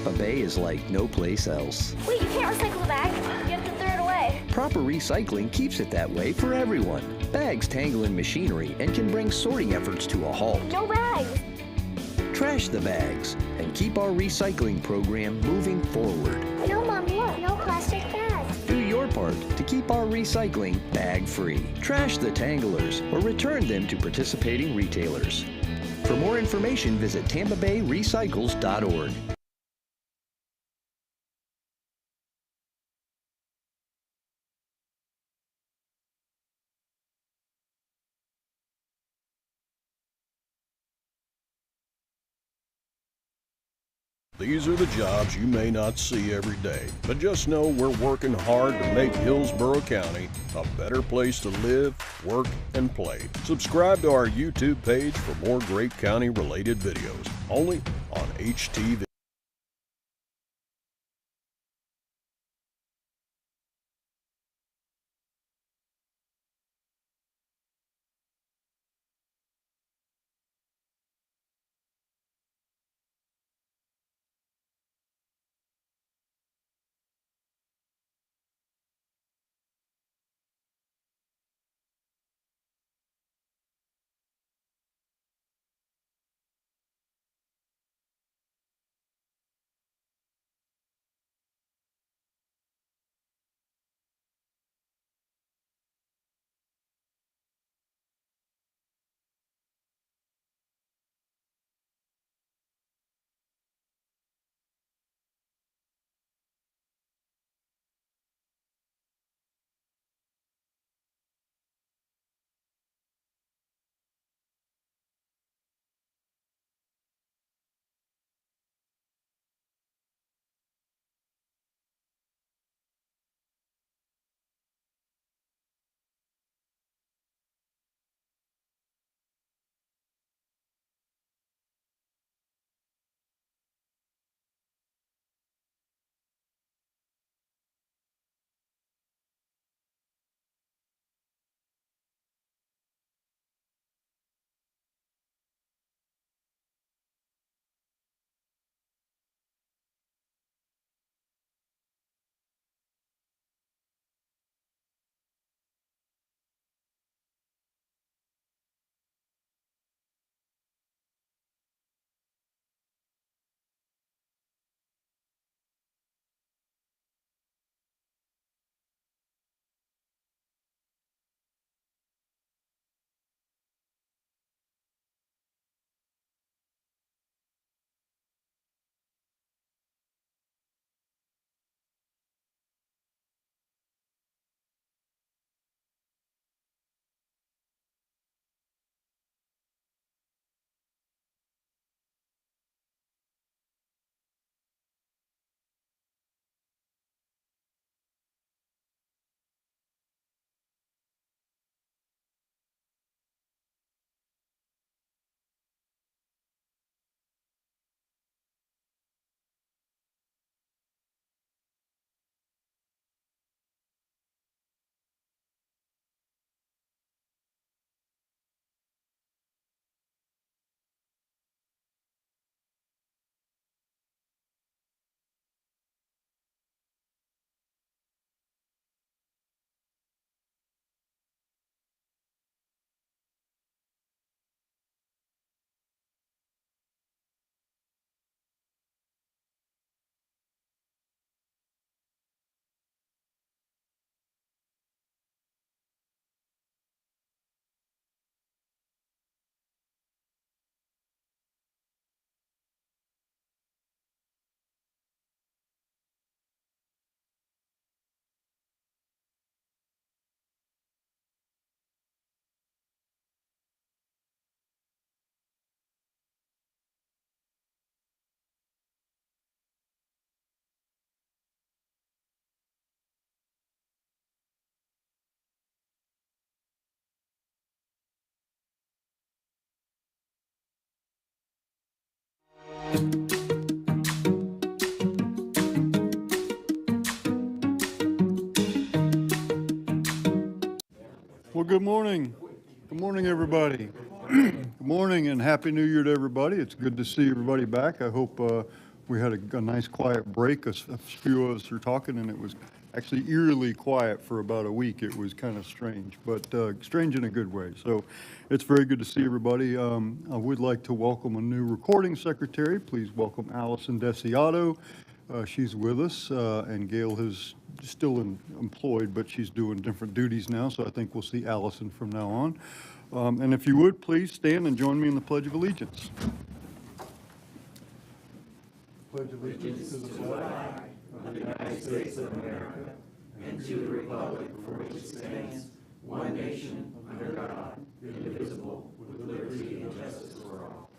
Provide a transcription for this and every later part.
Tampa Bay is like no place else. Wait, you can't recycle the bag. You have to throw it away. Proper recycling keeps it that way for everyone. Bags tangle in machinery and can bring sorting efforts to a halt. No bags. Trash the bags and keep our recycling program moving forward. No, Mom, look, no plastic bags. Do your part to keep our recycling bag-free. Trash the tanglers or return them to participating retailers. For more information, visit tampabayrecycles.org. These are the jobs you may not see every day, but just know we're working hard to make Hillsborough County a better place to live, work, and play. Subscribe to our YouTube page for more great county-related videos, only on HTV. Well, good morning. Good morning, everybody. Good morning and Happy New Year to everybody. It's good to see everybody back. I hope We had a nice quiet break. A few of us were talking, and it was actually eerily quiet for about a week. It was kind of strange, but strange in a good way. So it's very good to see everybody. I would like to welcome a new recording secretary. Please welcome Allison Desiato. She's with us, and Gail is still employed, but she's doing different duties now, so I think we'll see Allison from now on. And if you would, please stand and join me in the Pledge of Allegiance. Pledge allegiance to the flag of the United States of America and to the republic for which it stands, one nation, under God, indivisible, with liberty and justice for all.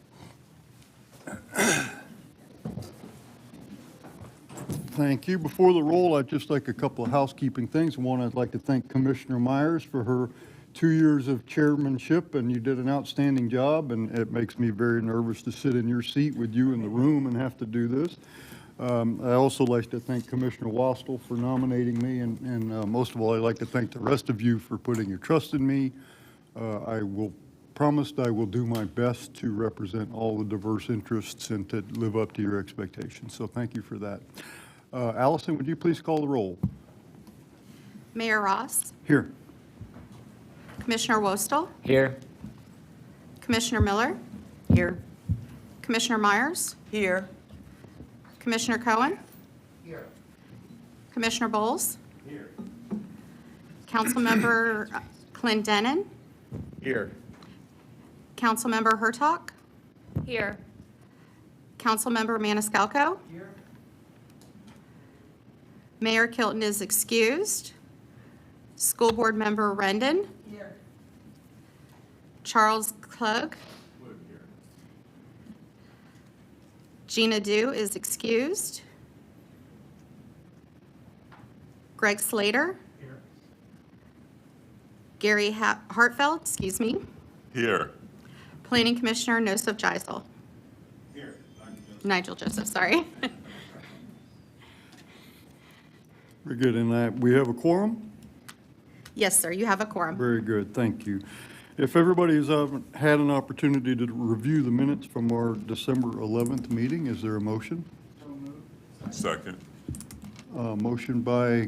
Thank you. Before the roll, I'd just like a couple of housekeeping things. One, I'd like to thank Commissioner Myers for her 2 years of chairmanship, and you did an outstanding job, and it makes me very nervous to sit in your seat with you in the room and have to do this. I also like to thank Commissioner Wastel for nominating me, and most of all, I'd like to thank the rest of you for putting your trust in me. I will promised I will do my best to represent all the diverse interests and to live up to your expectations. So thank you for that. Allison, would you please call the roll? Mayor Ross, Here. Commissioner Wostel, Here. Commissioner Miller, Here. Commissioner Myers, Here. Commissioner Cohen, Commissioner Bowles, Councilmember Clendenin, Here. Councilmember Hertog, Here. Councilmember Maniscalco. Mayor Kilton is excused. School Board Member Rendon. Charles Klug. Gina Dew is excused. Greg Slater. Gary Hartfeld, excuse me. Here. Planning Commissioner Nosef Geisel. Here. Nigel Joseph, sorry. Very good. And we have a quorum? Yes, sir, you have a quorum. Very good. Thank you. If everybody has had an opportunity to review the minutes from our December 11th meeting, is there a motion? Second. Motion by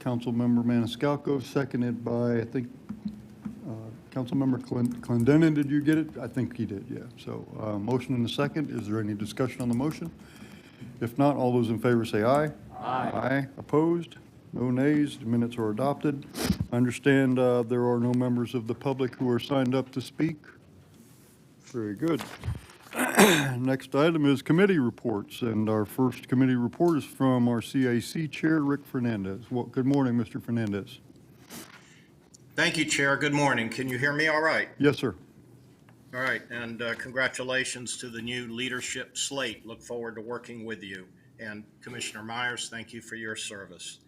Councilmember Maniscalco, seconded by, I think, Councilmember Clendenin. Did you get it? I think he did, yeah. So motion and a second. Is there any discussion on the motion? If not, all those in favor say aye. Aye. Aye. Opposed? No nays. The minutes are adopted. I understand there are no members of the public who are signed up to speak. Very good. Next item is committee reports, and our first committee report is from our CAC Chair, Rick Fernandez. Well, good morning, Mr. Fernandez. Thank you, Chair. Good morning. Can you hear me all right? Yes, sir. All right, and congratulations to the new leadership slate. Look forward to working with you. And Commissioner Myers, thank you for your service.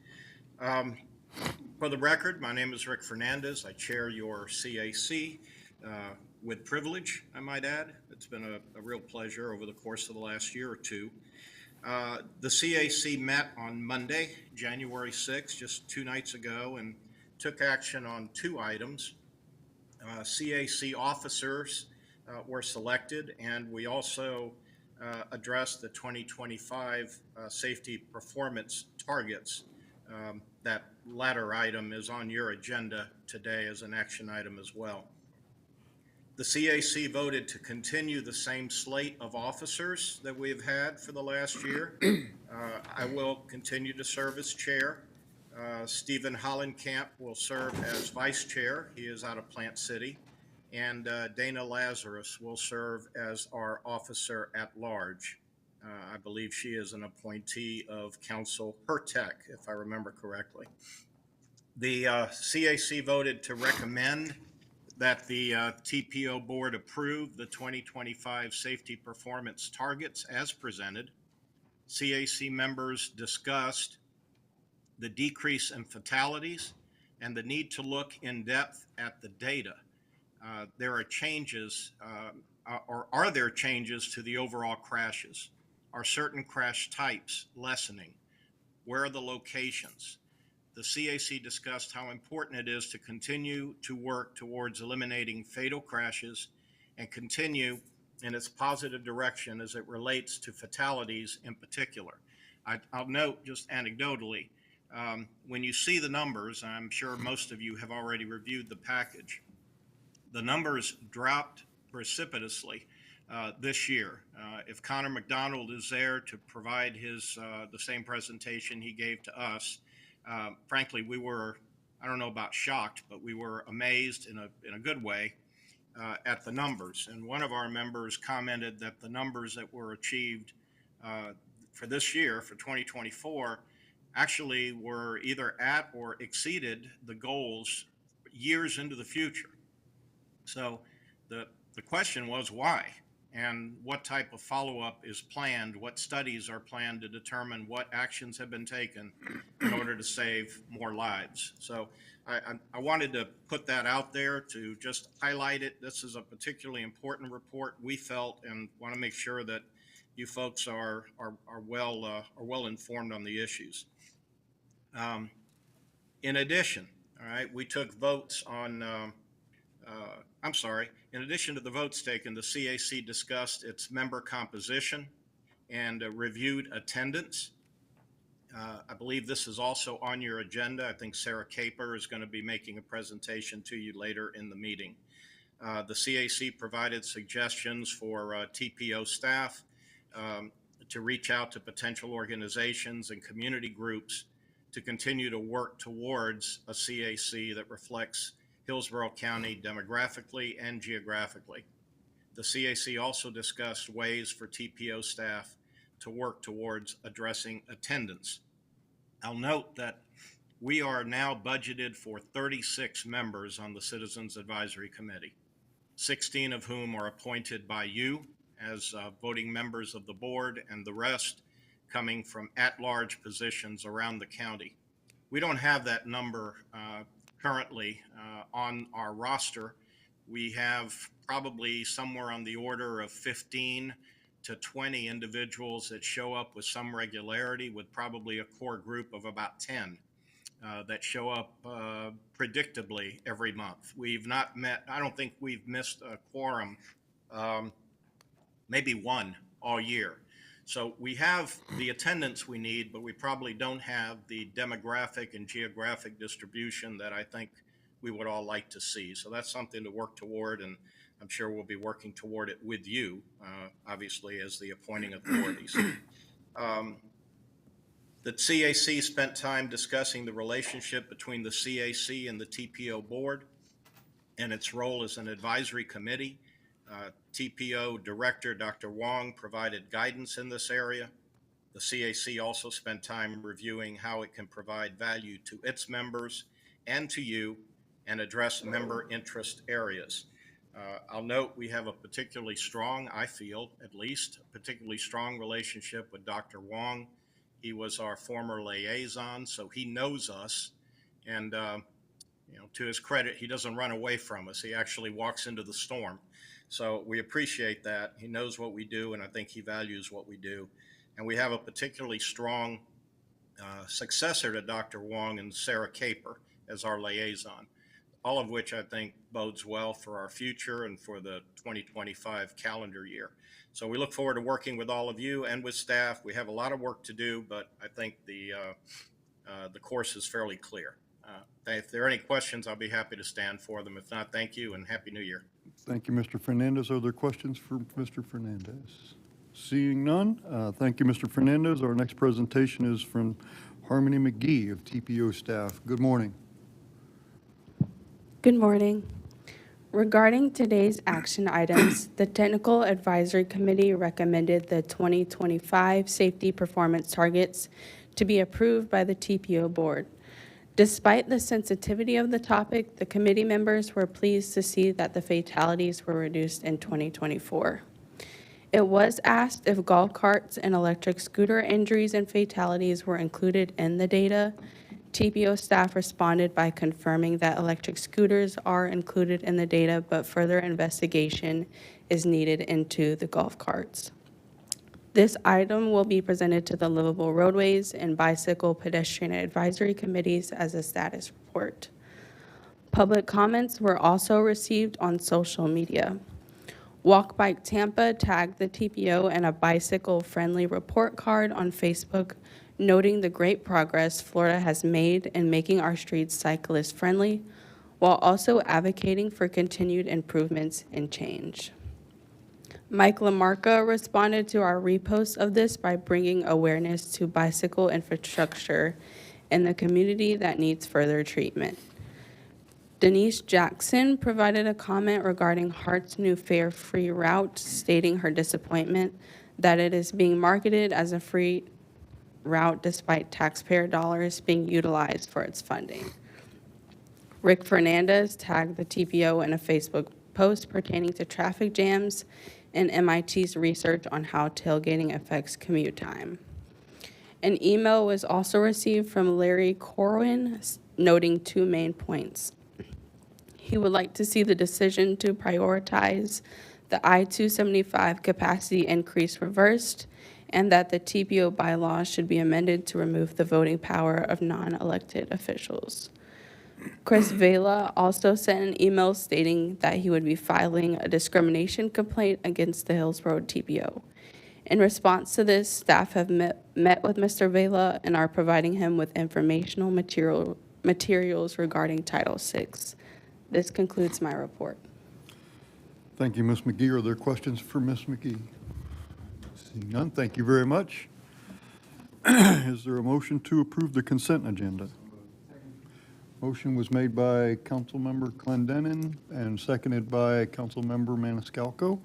For the record, my name is Rick Fernandez. I chair your CAC with privilege, I might add. It's been a real pleasure over the course of the last year or two. The CAC met on Monday, January 6th, just 2 nights ago, and took action on 2 items. CAC officers were selected, and we also addressed the 2025 safety performance targets. That latter item is on your agenda today as an action item as well. The CAC voted to continue the same slate of officers that we've had for the last year. I will continue to serve as chair. Stephen Hollenkamp will serve as vice chair. He is out of Plant City. And Dana Lazarus will serve as our officer at large. I believe she is an appointee of Council Hertog, if I remember correctly. The CAC voted to recommend that the TPO board approve the 2025 safety performance targets as presented. CAC members discussed the decrease in fatalities and the need to look in depth at the data. There are changes, or are there changes to the overall crashes? Are certain crash types lessening? Where are the locations? The CAC discussed how important it is to continue to work towards eliminating fatal crashes and continue in its positive direction as it relates to fatalities in particular. I'll note just anecdotally, when you see the numbers, I'm sure most of you have already reviewed the package, the numbers dropped precipitously this year. If Connor McDonald is there to provide the same presentation he gave to us, frankly, we were, I don't know about shocked, but we were amazed in a good way at the numbers. And one of our members commented that the numbers that were achieved for this year, for 2024, actually were either at or exceeded the goals years into the future. So the question was why, and what type of follow-up is planned, what studies are planned to determine what actions have been taken in order to save more lives. So I wanted to put that out there to just highlight it. This is a particularly important report, we felt, and want to make sure that you folks are well informed on the issues. In addition, all right, we took votes on, in addition to the votes taken, the CAC discussed its member composition and reviewed attendance. I believe this is also on your agenda. I think Sarah Caper is going to be making a presentation to you later in the meeting. The CAC provided suggestions for TPO staff to reach out to potential organizations and community groups to continue to work towards a CAC that reflects Hillsborough County demographically and geographically. The CAC also discussed ways for TPO staff to work towards addressing attendance. I'll note that we are now budgeted for 36 members on the Citizens Advisory Committee, 16 of whom are appointed by you as voting members of the board, and the rest coming from at-large positions around the county. We don't have that number currently on our roster. We have probably somewhere on the order of 15 to 20 individuals that show up with some regularity, with probably a core group of about 10 that show up predictably every month. We've not met, I don't think we've missed a quorum, maybe one all year. So we have the attendance we need, but we probably don't have the demographic and geographic distribution that I think we would all like to see. So that's something to work toward, and I'm sure we'll be working toward it with you, obviously, as the appointing authorities. The CAC spent time discussing the relationship between the CAC and the TPO board and its role as an advisory committee. TPO Director Dr. Wong provided guidance in this area. The CAC also spent time reviewing how it can provide value to its members and to you and address member interest areas. I'll note we have a particularly strong, I feel at least, particularly strong relationship with Dr. Wong. He was our former liaison, so he knows us, and to his credit, he doesn't run away from us. He actually walks into the storm. So we appreciate that. He knows what we do, and I think he values what we do. And we have a particularly strong successor to Dr. Wong and Sarah Caper as our liaison, all of which I think bodes well for our future and for the 2025 calendar year. So we look forward to working with all of you and with staff. We have a lot of work to do, but I think the course is fairly clear. If there are any questions, I'll be happy to stand for them. If not, thank you and Happy New Year. Thank you, Mr. Fernandez. Are there questions for Mr. Fernandez? Seeing none, thank you, Mr. Fernandez. Our next presentation is from Harmony McGee of TPO staff. Good morning. Good morning. Regarding today's action items, the Technical Advisory Committee recommended the 2025 safety performance targets to be approved by the TPO board. Despite the sensitivity of the topic, the committee members were pleased to see that the fatalities were reduced in 2024. It was asked if golf carts and electric scooter injuries and fatalities were included in the data. TPO staff responded by confirming that electric scooters are included in the data, but further investigation is needed into the golf carts. This item will be presented to the Livable Roadways and Bicycle Pedestrian Advisory Committees as a status report. Public comments were also received on social media. Walk Bike Tampa tagged the TPO in a bicycle-friendly report card on Facebook, noting the great progress Florida has made in making our streets cyclist-friendly, while also advocating for continued improvements and change. Mike Lamarca responded to our repost of this by bringing awareness to bicycle infrastructure in the community that needs further treatment. Denise Jackson provided a comment regarding Hart's new fare-free route, stating her disappointment that it is being marketed as a free route despite taxpayer dollars being utilized for its funding. Rick Fernandez tagged the TPO in a Facebook post pertaining to traffic jams and MIT's research on how tailgating affects commute time. An email was also received from Larry Corwin noting two main points. He would like to see the decision to prioritize the I-275 capacity increase reversed, and that the TPO bylaws should be amended to remove the voting power of non-elected officials. Chris Vela also sent an email stating that he would be filing a discrimination complaint against the Hillsborough TPO. In response to this, staff have met with Mr. Vela and are providing him with informational materials regarding Title VI. This concludes my report. Thank you, Ms. McGee. Are there questions for Ms. McGee? Seeing none, thank you very much. Is there a motion to approve the consent agenda? Motion was made by Councilmember Clendenin and seconded by Councilmember Maniscalco.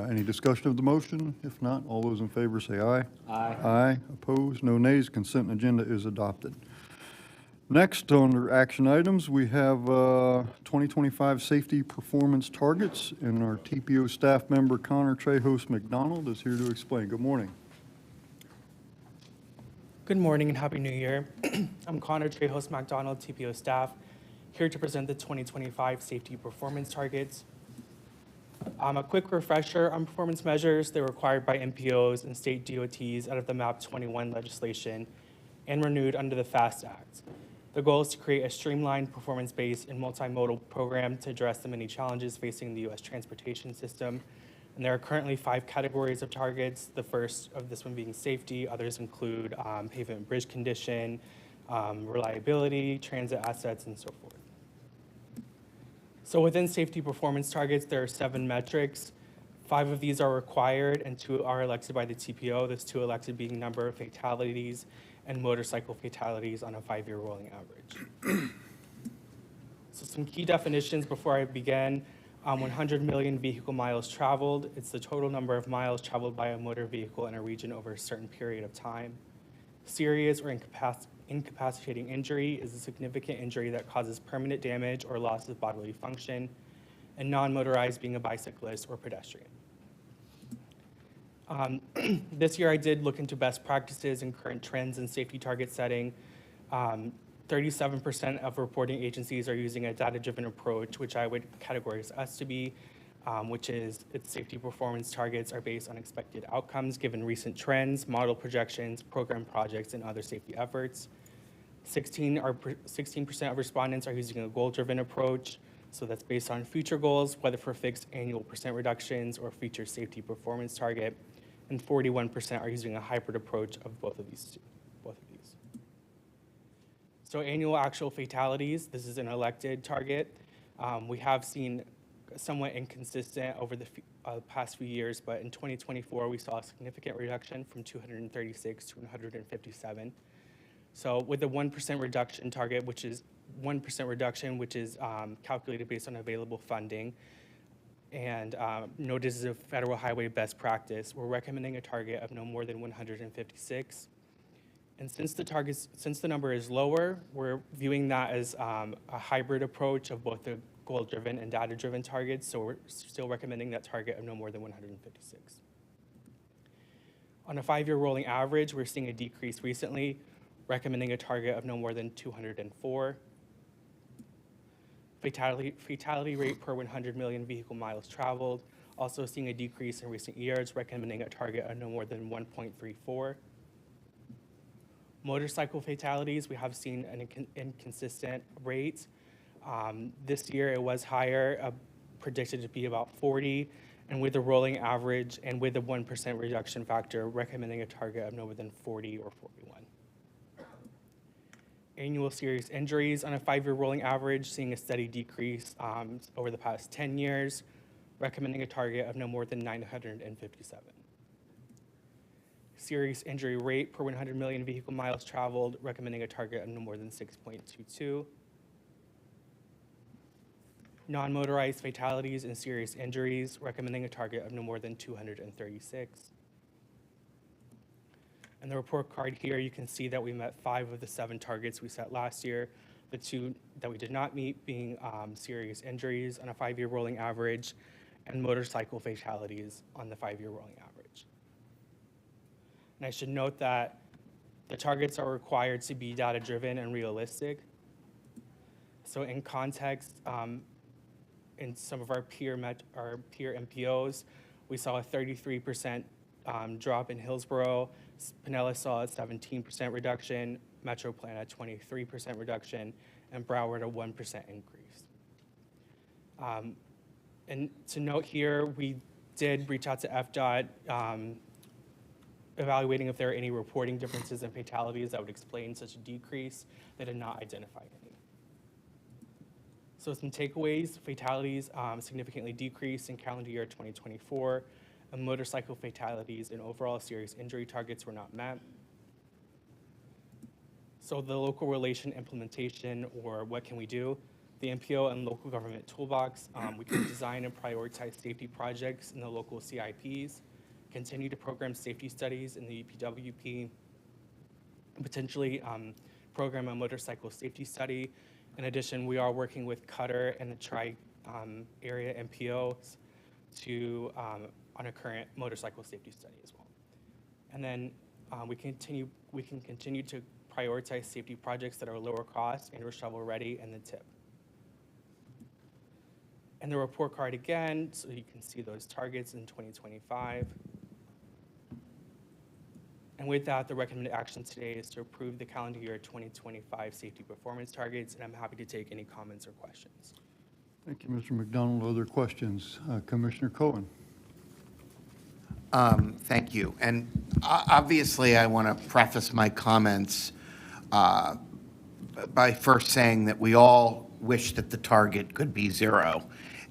Any discussion of the motion? If not, all those in favor say aye. Aye. Aye. Opposed? No nays. Consent agenda is adopted. Next, under action items, we have 2025 safety performance targets, and our TPO staff member Connor Trejos McDonald is here to explain. Good morning. Good morning and Happy New Year. I'm Connor Trejos McDonald, TPO staff, here to present the 2025 safety performance targets. A quick refresher on performance measures. They're required by MPOs and state DOTs out of the MAP 21 legislation and renewed under the FAST Act. The goal is to create a streamlined, performance-based, and multimodal program to address the many challenges facing the U.S. transportation system. And there are currently 5 categories of targets, the first of this one being safety. Others include pavement and bridge condition, reliability, transit assets, and so forth. So within safety performance targets, there are 7 metrics. 5 of these are required and 2 are elected by the TPO. Those 2 elected being number of fatalities and motorcycle fatalities on a 5-year rolling average. So some key definitions before I begin. 100 million vehicle miles traveled. It's the total number of miles traveled by a motor vehicle in a region over a certain period of time. Serious or incapacitating injury is a significant injury that causes permanent damage or loss of bodily function, and non-motorized being a bicyclist or pedestrian. This year I did look into best practices and current trends in safety target setting. 37% of reporting agencies are using a data-driven approach, which I would categorize us to be, which is its safety performance targets are based on expected outcomes given recent trends, model projections, program projects, and other safety efforts. 16% of respondents are using a goal-driven approach, so that's based on future goals, whether for fixed annual percent reductions or future safety performance target, and 41% are using a hybrid approach of both of these. So annual actual fatalities, this is an elected target. We have seen somewhat inconsistent over the past few years, but in 2024, we saw a significant reduction from 236 to 157. So with a 1% reduction target, which is 1% reduction, which is calculated based on available funding, and noted as a federal highway best practice, we're recommending a target of no more than 156. And since the number is lower, we're viewing that as a hybrid approach of both the goal-driven and data-driven targets, so we're still recommending that target of no more than 156. On a 5-year rolling average, we're seeing a decrease recently, recommending a target of no more than 204. Fatality rate per 100 million vehicle miles traveled, also seeing a decrease in recent years, recommending a target of no more than 1.34. Motorcycle fatalities, we have seen an inconsistent rate. This year it was higher, predicted to be about 40, And with a rolling average and with a 1% reduction factor, recommending a target of no more than 40 or 41. Annual serious injuries on a 5-year rolling average, seeing a steady decrease over the past 10 years, recommending a target of no more than 957. Serious injury rate per 100 million vehicle miles traveled, recommending a target of no more than 6.22. Non-motorized fatalities and serious injuries, recommending a target of no more than 236. In the report card here, you can see that we met 5 of the 7 targets we set last year. The 2 that we did not meet being serious injuries on a 5-year rolling average and motorcycle fatalities on the 5-year rolling average. And I should note that the targets are required to be data-driven and realistic. So in context, in some of our peer MPOs, we saw a 33% drop in Hillsborough. Pinellas saw a 17% reduction, Metro Plan a 23% reduction, and Broward a 1% increase. And to note here, we did reach out to FDOT, evaluating if there are any reporting differences in fatalities that would explain such a decrease. They did not identify any. So some takeaways: fatalities significantly decreased in calendar year 2024, and motorcycle fatalities and overall serious injury targets were not met. So the local relation implementation, or what can we do? The MPO and local government toolbox, we can design and prioritize safety projects in the local CIPs, continue to program safety studies in the EPWP, and potentially program a motorcycle safety study. In addition, we are working with Cutter and the tri-area MPOs to on a current motorcycle safety study as well. And then we can continue to prioritize safety projects that are lower cost and or shovel ready in the tip. And the report card again, so you can see those targets in 2025. And with that, the recommended action today is to approve the calendar year 2025 safety performance targets, and I'm happy to take any comments or questions. Thank you, Mr. McDonald. Other questions? Commissioner Cohen. Thank you. And obviously, I want to preface my comments by first saying that we all wish that the target could be 0,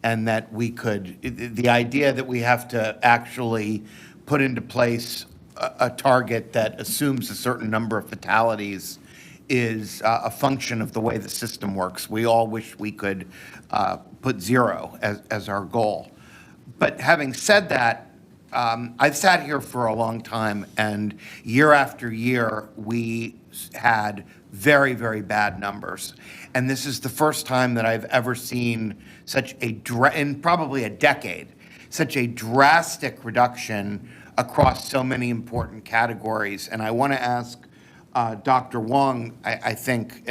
and that we could, the idea that we have to actually put into place a target that assumes a certain number of fatalities is a function of the way the system works. We all wish we could put 0 as our goal. But having said that, I've sat here for a long time, and year after year, we had very, very bad numbers. And this is the first time that I've ever seen such in probably a decade, such a drastic reduction across so many important categories. And I want to ask Dr. Wong, I think,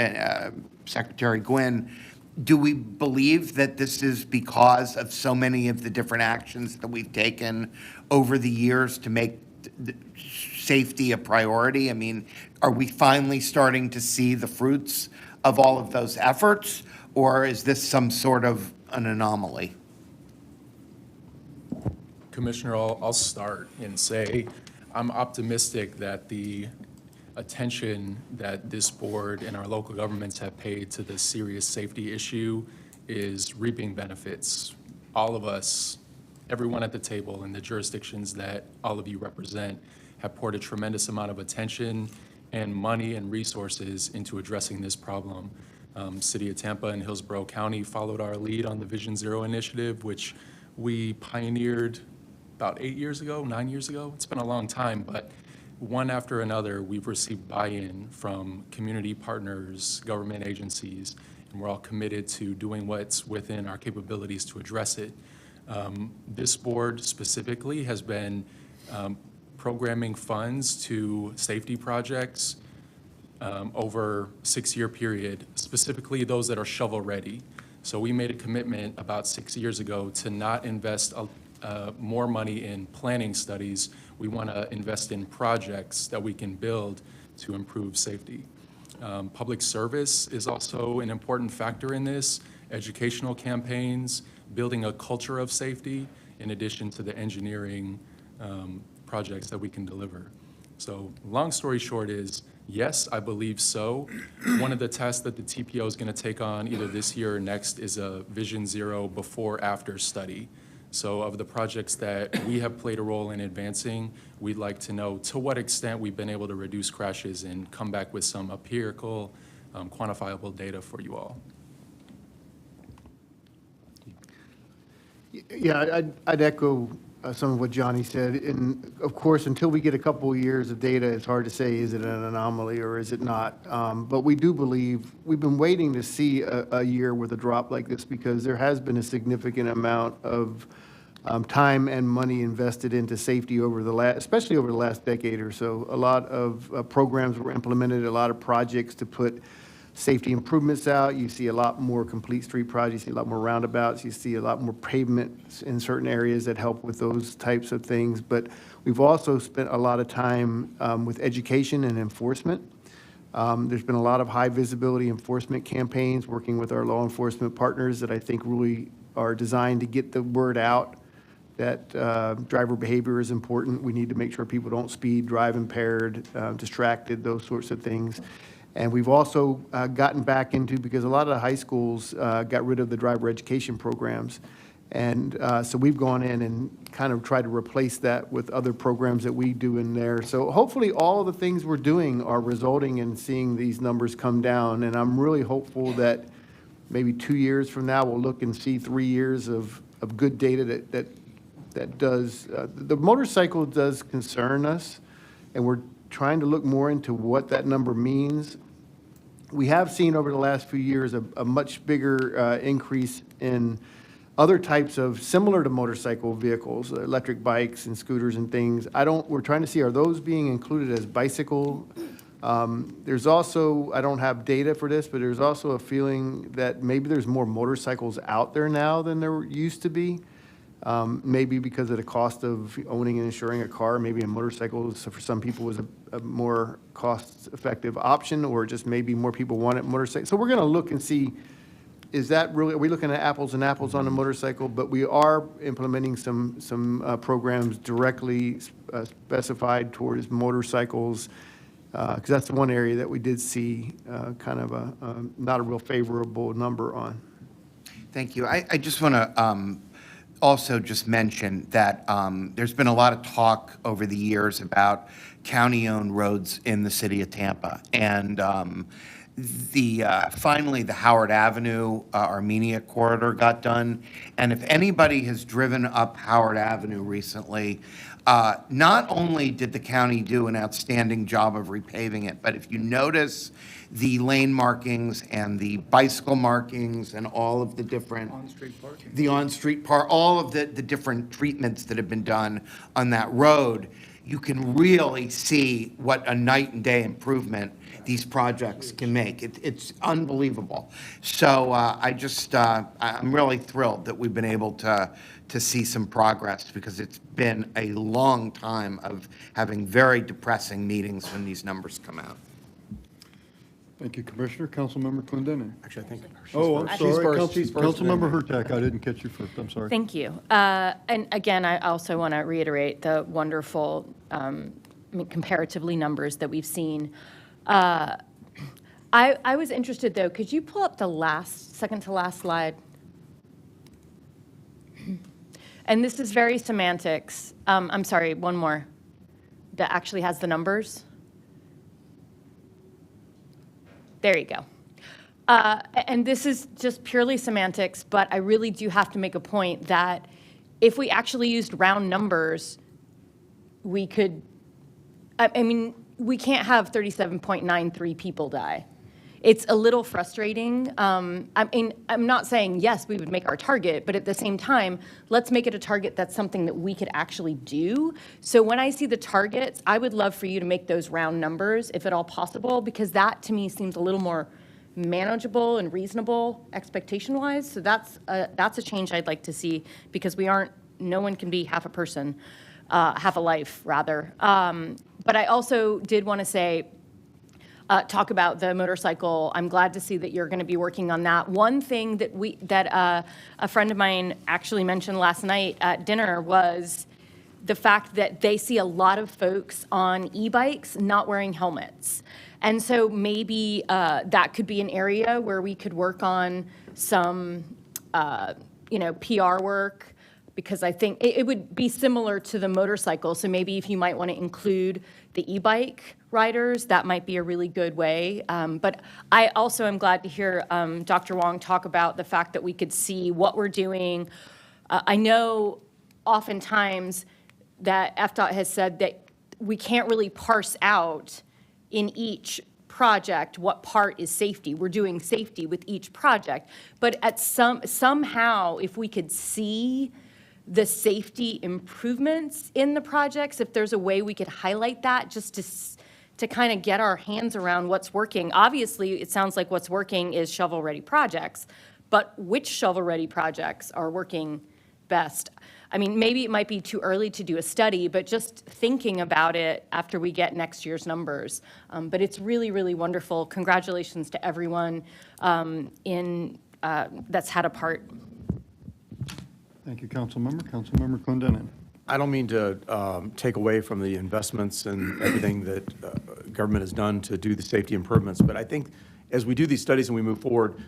Secretary Gwynn, do we believe that this is because of so many of the different actions that we've taken over the years to make safety a priority? I mean, are we finally starting to see the fruits of all of those efforts, or is this some sort of an anomaly? Commissioner, I'll start and say I'm optimistic that the attention that this board and our local governments have paid to this serious safety issue is reaping benefits. All of us, everyone at the table in the jurisdictions that all of you represent, have poured a tremendous amount of attention and money and resources into addressing this problem. City of Tampa and Hillsborough County followed our lead on the Vision Zero initiative, which we pioneered about 9 years ago. It's been a long time, but one after another, we've received buy-in from community partners, government agencies, and we're all committed to doing what's within our capabilities to address it. This board specifically has been programming funds to safety projects over a 6-year period, specifically those that are shovel-ready. So we made a commitment about 6 years ago to not invest more money in planning studies. We want to invest in projects that we can build to improve safety. Public service is also an important factor in this. Educational campaigns, building a culture of safety, in addition to the engineering projects that we can deliver. So long story short is, yes, I believe so. One of the tests that the TPO is going to take on either this year or next is a Vision Zero before-after study. So of the projects that we have played a role in advancing, we'd like to know to what extent we've been able to reduce crashes and come back with some empirical, quantifiable data for you all. Yeah, I'd echo some of what Johnny said. And of course, until we get a couple of years of data, it's hard to say, is it an anomaly or is it not? But we do believe, we've been waiting to see a year with a drop like this because there has been a significant amount of time and money invested into safety over the last, especially over the last decade or so. A lot of programs were implemented, a lot of projects to put safety improvements out. You see a lot more complete street projects, you see a lot more roundabouts, you see a lot more pavement in certain areas that help with those types of things. But we've also spent a lot of time with education and enforcement. There's been a lot of high visibility enforcement campaigns working with our law enforcement partners that I think really are designed to get the word out that driver behavior is important. We need to make sure people don't speed, drive impaired, distracted, those sorts of things. And we've also gotten back into, because a lot of the high schools got rid of the driver education programs. And so we've gone in and kind of tried to replace that with other programs that we do in there. So hopefully all the things we're doing are resulting in seeing these numbers come down. And I'm really hopeful that maybe 2 years from now, we'll look and see 3 years of good data that does, the motorcycle does concern us. And we're trying to look more into what that number means. We have seen over the last few years a much bigger increase in other types of similar to motorcycle vehicles, electric bikes and scooters and things. We're trying to see, are those being included as bicycle? There's also, I don't have data for this, but there's also a feeling that maybe there's more motorcycles out there now than there used to be. Maybe because of the cost of owning and insuring a car, maybe a motorcycle for some people was a more cost-effective option, or just maybe more people wanted motorcycles. So we're going to look and see, is that really, are we looking at apples and apples on a motorcycle? But we are implementing some programs directly specified towards motorcycles, because that's the one area that we did see kind of not a real favorable number on. Thank you. I just want to also just mention that there's been a lot of talk over the years about county-owned roads in the city of Tampa. And finally, the Howard Avenue Armenia corridor got done. And if anybody has driven up Howard Avenue recently, not only did the county do an outstanding job of repaving it, but if you notice the lane markings and the bicycle markings and all of the different on-street parking, all of the different treatments that have been done on that road, you can really see what a night and day improvement these projects can make. It's unbelievable. So I'm really thrilled that we've been able to see some progress, because it's been a long time of having very depressing meetings when these numbers come out. Thank you, Commissioner. Councilmember Clendenin. Actually, I think I'm sorry. She's first. Councilmember Hurtak, I didn't catch you first. I'm sorry. Thank you. And again, I also want to reiterate the wonderful, comparatively numbers that we've seen. I was interested, though, could you pull up the second to last slide? And this is very semantics. I'm sorry, one more that actually has the numbers. There you go. And this is just purely semantics, but I really do have to make a point that if we actually used round numbers, we could, we can't have 37.93 people die. It's a little frustrating. I'm not saying, yes, we would make our target, but at the same time, let's make it a target that's something that we could actually do. So when I see the targets, I would love for you to make those round numbers, if at all possible, because that to me seems a little more manageable and reasonable expectation-wise. So that's a change I'd like to see, because no one can be half a person, half a life, rather. But I also did want to say, talk about the motorcycle. I'm glad to see that you're going to be working on that. One thing that a friend of mine actually mentioned last night at dinner was the fact that they see a lot of folks on e-bikes not wearing helmets. And so maybe that could be an area where we could work on some, PR work, because I think it would be similar to the motorcycle. So maybe if you might want to include the e-bike riders, that might be a really good way. But I also am glad to hear Dr. Wong talk about the fact that we could see what we're doing. I know oftentimes that FDOT has said that we can't really parse out in each project what part is safety. We're doing safety with each project. But at somehow, if we could see the safety improvements in the projects, if there's a way we could highlight that just to kind of get our hands around what's working. Obviously, it sounds like what's working is shovel-ready projects, but which shovel-ready projects are working best? I mean, maybe it might be too early to do a study, but just thinking about it after we get next year's numbers. But it's really, really wonderful. Congratulations to everyone that's had a part. Thank you, Councilmember. Councilmember Clendenin. I don't mean to take away from the investments and everything that government has done to do the safety improvements, but I think as we do these studies and we move forward,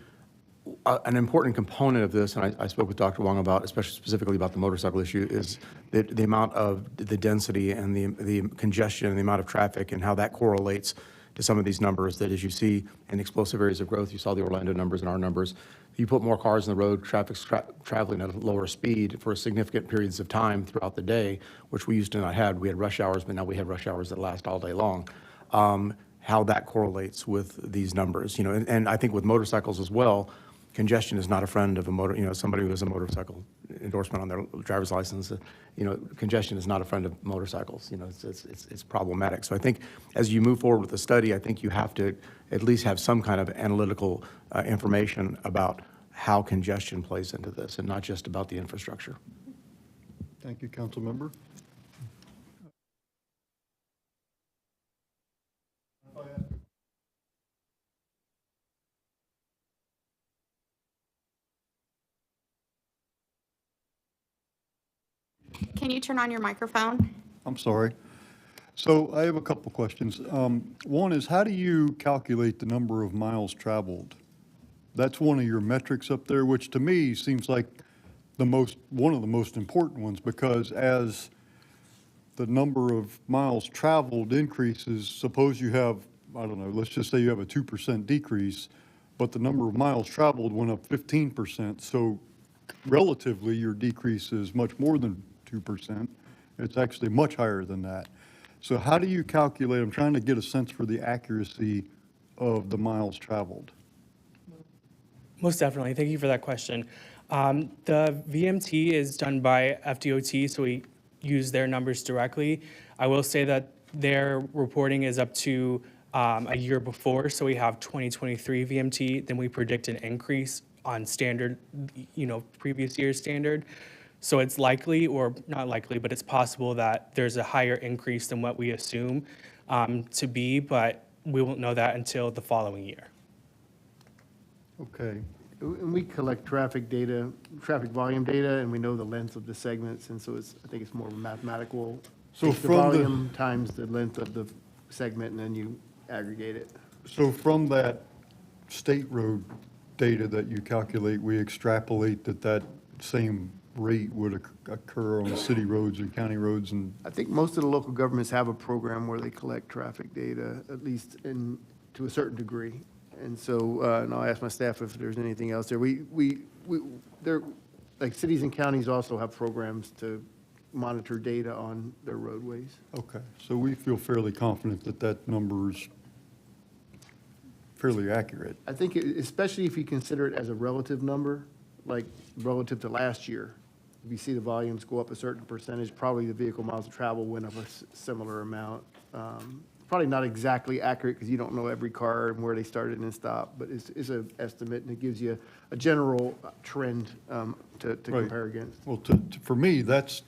an important component of this, and I spoke with Dr. Wong about, especially specifically about the motorcycle issue, is the amount of the density and the congestion and the amount of traffic and how that correlates to some of these numbers that, as you see in explosive areas of growth, you saw the Orlando numbers and our numbers, you put more cars on the road, traffic's traveling at a lower speed for significant periods of time throughout the day, which we used to not have. We had rush hours, but now we have rush hours that last all day long. How that correlates with these numbers, and I think with motorcycles as well, congestion is not a friend of a motor, somebody who has a motorcycle endorsement on their driver's license, congestion is not a friend of motorcycles. It's problematic. So I think as you move forward with the study, I think you have to at least have some kind of analytical information about how congestion plays into this and not just about the infrastructure. Thank you, Councilmember. Can you turn on your microphone? I'm sorry. So I have a couple questions. One is, how do you calculate the number of miles traveled? That's one of your metrics up there, which to me seems like one of the most important ones, because as the number of miles traveled increases, suppose you have, I don't know, let's just say you have a 2% decrease, but the number of miles traveled went up 15%. So relatively, your decrease is much more than 2%. It's actually much higher than that. So how do you calculate? I'm trying to get a sense for the accuracy of the miles traveled. Most definitely. Thank you for that question. The VMT is done by FDOT, so we use their numbers directly. I will say that their reporting is up to a year before, so we have 2023 VMT, then we predict an increase on standard, previous year's standard. So it's likely, or not likely, but it's possible that there's a higher increase than what we assume to be, but we won't know that until the following year. Okay. And we collect traffic data, traffic volume data, and we know the length of the segments, and so I think it's more mathematical. So Take the volume times the length of the segment, and then you aggregate it. So from that state road data that you calculate, we extrapolate that same rate would occur on city roads and county roads. And I think most of the local governments have a program where they collect traffic data, at least to a certain degree. And so, and I'll ask my staff if there's anything else there. They're, like, cities and counties also have programs to monitor data on their roadways. okay, so we feel fairly confident that number is fairly accurate. I think, especially if you consider it as a relative number, like relative to last year, if you see the volumes go up a certain percentage, probably the vehicle miles of travel went up a similar amount. Probably not exactly accurate because you don't know every car and where they started and stopped, but it's an estimate, and it gives you a general trend to compare against. Well, for me, that's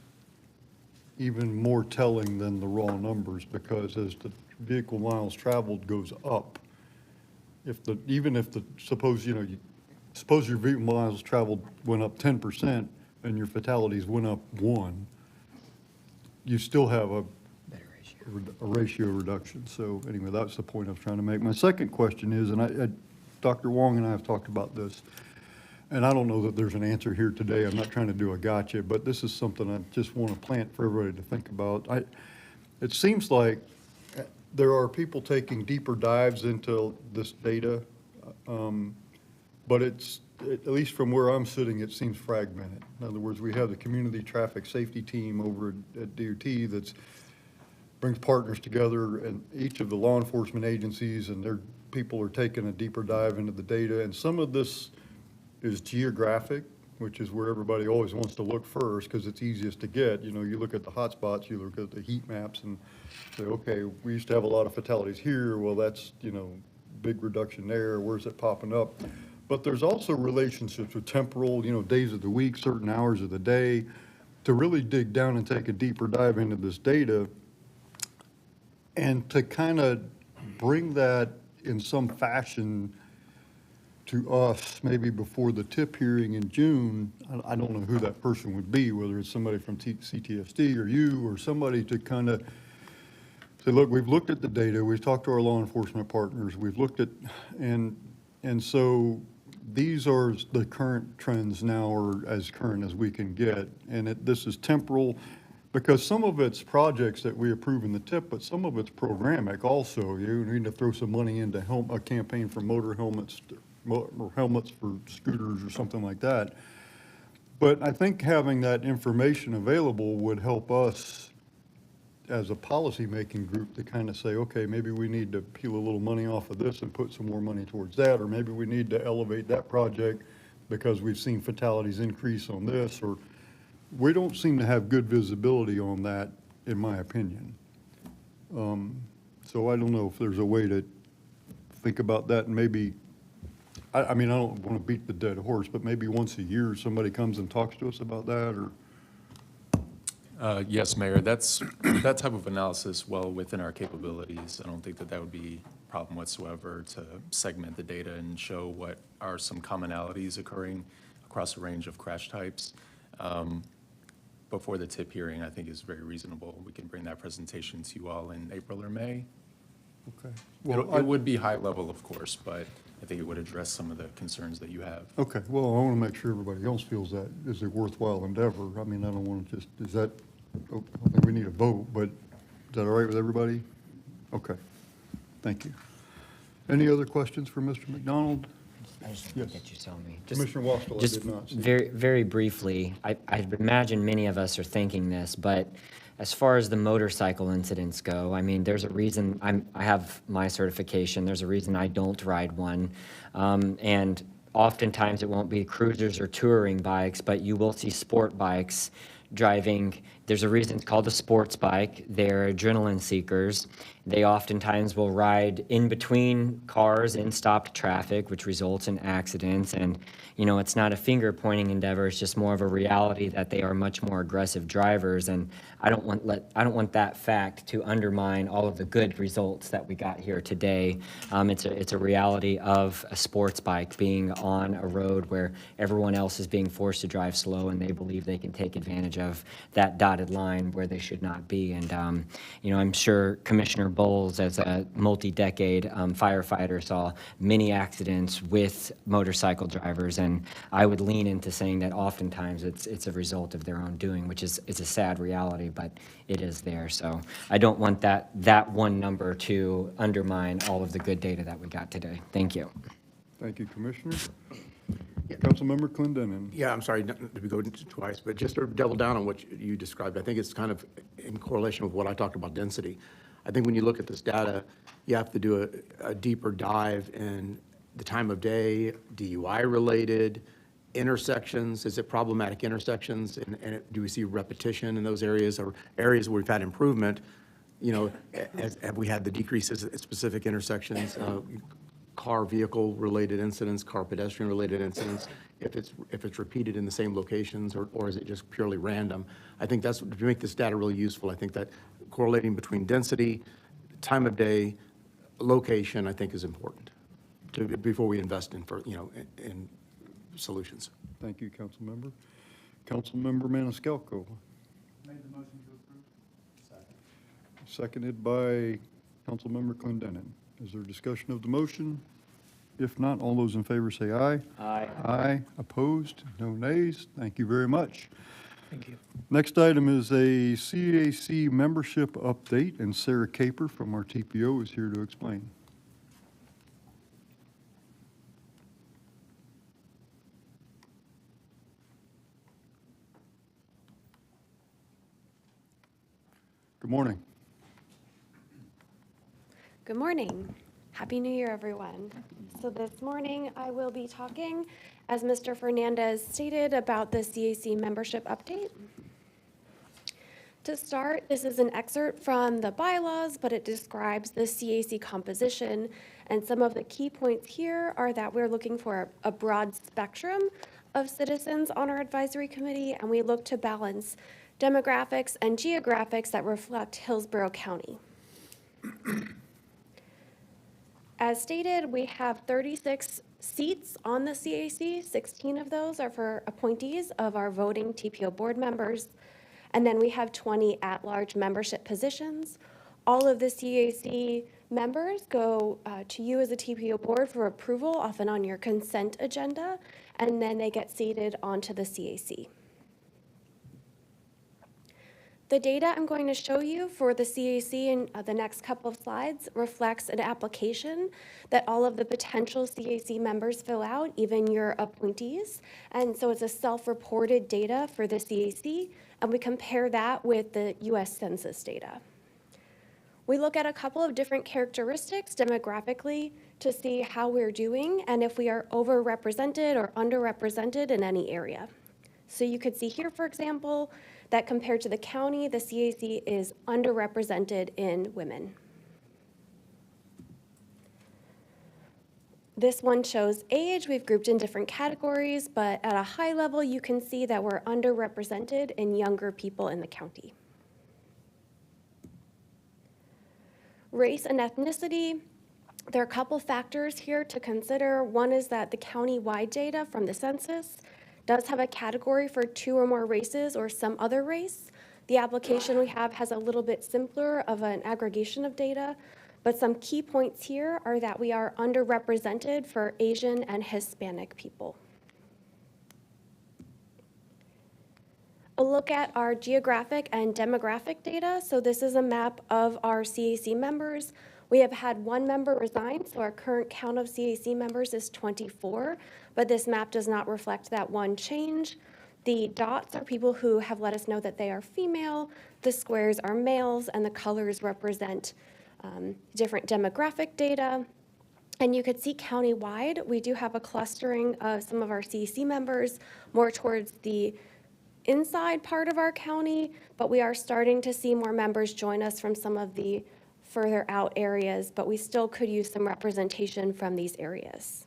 even more telling than the raw numbers, because as the vehicle miles traveled goes up, even if suppose your vehicle miles traveled went up 10% and your fatalities went up 1, you still have a ratio reduction. So anyway, that's the point I was trying to make. My second question is, and Dr. Wong and I have talked about this, and I don't know that there's an answer here today. I'm not trying to do a gotcha, but this is something I just want to plant for everybody to think about. It seems like there are people taking deeper dives into this data, but at least from where I'm sitting, it seems fragmented. In other words, we have the community traffic safety team over at DOT that brings partners together, and each of the law enforcement agencies and their people are taking a deeper dive into the data. And some of this is geographic, which is where everybody always wants to look first because it's easiest to get. You look at the hot spots, you look at the heat maps and say, okay, we used to have a lot of fatalities here. Well, that's, big reduction there. Where's it popping up? But there's also relationships with temporal, days of the week, certain hours of the day, to really dig down and take a deeper dive into this data and to kind of bring that in some fashion to us, maybe before the TIP hearing in June. I don't know who that person would be, whether it's somebody from CTSD or you or somebody, to kind of say, look, we've looked at the data, we've talked to our law enforcement partners, we've looked at, and so these are the current trends now, or as current as we can get. And this is temporal, because some of it's projects that we approve in the TIP, but some of it's programmatic also. You need to throw some money into a campaign for motor helmets, or helmets for scooters or something like that. But I think having that information available would help us as a policy-making group to kind of say, okay, maybe we need to peel a little money off of this and put some more money towards that, or maybe we need to elevate that project because we've seen fatalities increase on this, or we don't seem to have good visibility on that, in my opinion. So I don't know if there's a way to think about that, and maybe, I mean, I don't want to beat the dead horse, but maybe once a year somebody comes and talks to us about that, or? Yes, Mayor, that type of analysis well within our capabilities. I don't think that would be a problem whatsoever to segment the data and show what are some commonalities occurring across a range of crash types. Before the TIP hearing, I think is very reasonable. We can bring that presentation to you all in April or May. Okay. Well, it would be high level, of course, but I think it would address some of the concerns that you have. Okay, well, I want to make sure everybody else feels that is a worthwhile endeavor. I mean, I don't want to just, I think we need a vote, but is that all right with everybody? Okay, thank you. Any other questions for Mr. McDonald? I just Yes. that you tell me. Commissioner Wastel, I Just did not see. very briefly, I imagine many of us are thinking this, but as far as the motorcycle incidents go, I mean, there's a reason I have my certification. There's a reason I don't ride one. And oftentimes it won't be cruisers or touring bikes, but you will see sport bikes driving. There's a reason it's called a sports bike. They're adrenaline seekers. They oftentimes will ride in between cars in stopped traffic, which results in accidents. And, it's not a finger pointing endeavor. It's just more of a reality that they are much more aggressive drivers. And I don't want that fact to undermine all of the good results that we got here today. It's a reality of a sports bike being on a road where everyone else is being forced to drive slow, and they believe they can take advantage of that dotted line where they should not be. And, I'm sure Commissioner Bowles, as a multi-decade firefighter, saw many accidents with motorcycle drivers, and I would lean into saying that oftentimes it's a result of their own doing, which is a sad reality, but it is there. So I don't want that one number to undermine all of the good data that we got today. Thank you. Thank you, Commissioner. Councilmember Clendenin. Yeah, I'm sorry not to go into twice, but just to double down on what you described, I think it's kind of in correlation with what I talked about density. I think when you look at this data, you have to do a deeper dive in the time of day, DUI-related, intersections. Is it problematic intersections? And do we see repetition in those areas, or areas where we've had improvement? Have we had the decreases at specific intersections? Car vehicle-related incidents, car pedestrian-related incidents, if it's repeated in the same locations, or is it just purely random? I think that's, to make this data really useful, I think that correlating between density, time of day, location, I think is important before we invest in, in solutions. Thank you, Councilmember. Councilmember Maniscalco. Made the motion to approve. Seconded by Councilmember Clendenin. Is there discussion of the motion? If not, all those in favor say aye. Aye. Aye. Opposed? No nays. Thank you very much. Thank you. Next item is a CAC membership update, and Sarah Caper from our TPO is here to explain. Good morning. Good morning. Happy New Year, everyone. So this morning, I will be talking, as Mr. Fernandez stated, about the CAC membership update. To start, this is an excerpt from the bylaws, but it describes the CAC composition. And some of the key points here are that we're looking for a broad spectrum of citizens on our advisory committee, and we look to balance demographics and geographics that reflect Hillsborough County. As stated, we have 36 seats on the CAC. 16 of those are for appointees of our voting TPO board members. And then we have 20 at-large membership positions. All of the CAC members go to you as a TPO board for approval, often on your consent agenda, and then they get seated onto the CAC. The data I'm going to show you for the CAC in the next couple of slides reflects an application that all of the potential CAC members fill out, even your appointees. And so it's a self-reported data for the CAC, and we compare that with the US Census data. We look at a couple of different characteristics demographically to see how we're doing and if we are overrepresented or underrepresented in any area. So you could see here, for example, that compared to the county, the CAC is underrepresented in women. This one shows age. We've grouped in different categories, but at a high level, you can see that we're underrepresented in younger people in the county. Race and ethnicity. There are a couple factors here to consider. One is that the county-wide data from the census does have a category for 2 or more races or some other race. The application we have has a little bit simpler of an aggregation of data, but some key points here are that we are underrepresented for Asian and Hispanic people. A look at our geographic and demographic data. So this is a map of our CAC members. We have had 1 member resign, so our current count of CAC members is 24, but this map does not reflect that one change. The dots are people who have let us know that they are female, the squares are males, and the colors represent different demographic data. And you could see countywide, we do have a clustering of some of our CAC members more towards the inside part of our county, but we are starting to see more members join us from some of the further out areas, but we still could use some representation from these areas.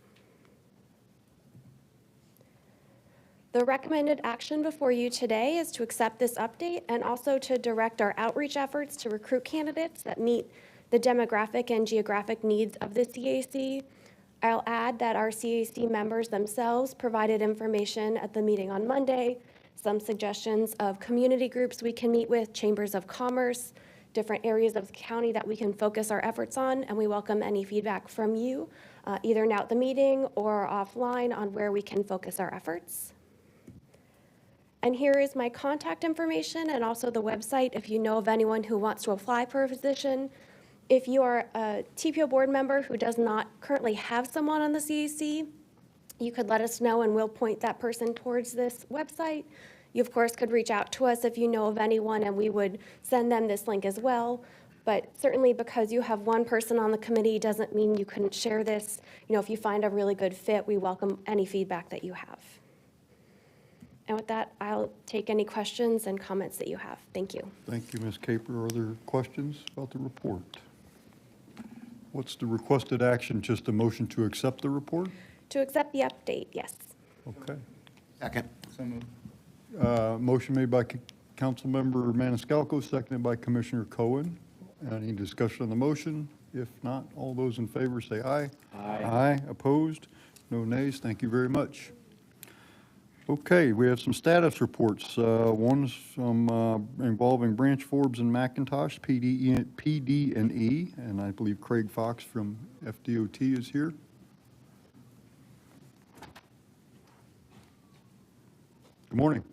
The recommended action before you today is to accept this update and also to direct our outreach efforts to recruit candidates that meet the demographic and geographic needs of the CAC. I'll add that our CAC members themselves provided information at the meeting on Monday, some suggestions of community groups we can meet with, chambers of commerce, different areas of the county that we can focus our efforts on, and we welcome any feedback from you, either now at the meeting or offline on where we can focus our efforts. And here is my contact information and also the website if you know of anyone who wants to apply for a position. If you are a TPO board member who does not currently have someone on the CAC, you could let us know and we'll point that person towards this website. You, of course, could reach out to us if you know of anyone, and we would send them this link as well. But certainly because you have one person on the committee doesn't mean you couldn't share this. You know, if you find a really good fit, we welcome any feedback that you have. And with that, I'll take any questions and comments that you have. Thank you. Thank you, Ms. Caper. Are there questions about the report? What's the requested action? Just a motion to accept the report? To accept the update, yes. Okay. Second. So moved. Motion made by Councilmember Maniscalco, seconded by Commissioner Cohen. Any discussion on the motion? If not, all those in favor say aye. Aye. Aye. Opposed? No nays. Thank you very much. Okay, we have some status reports. One's involving Branch Forbes and McIntosh, PD&E, and I believe Craig Fox from FDOT is here. Good morning.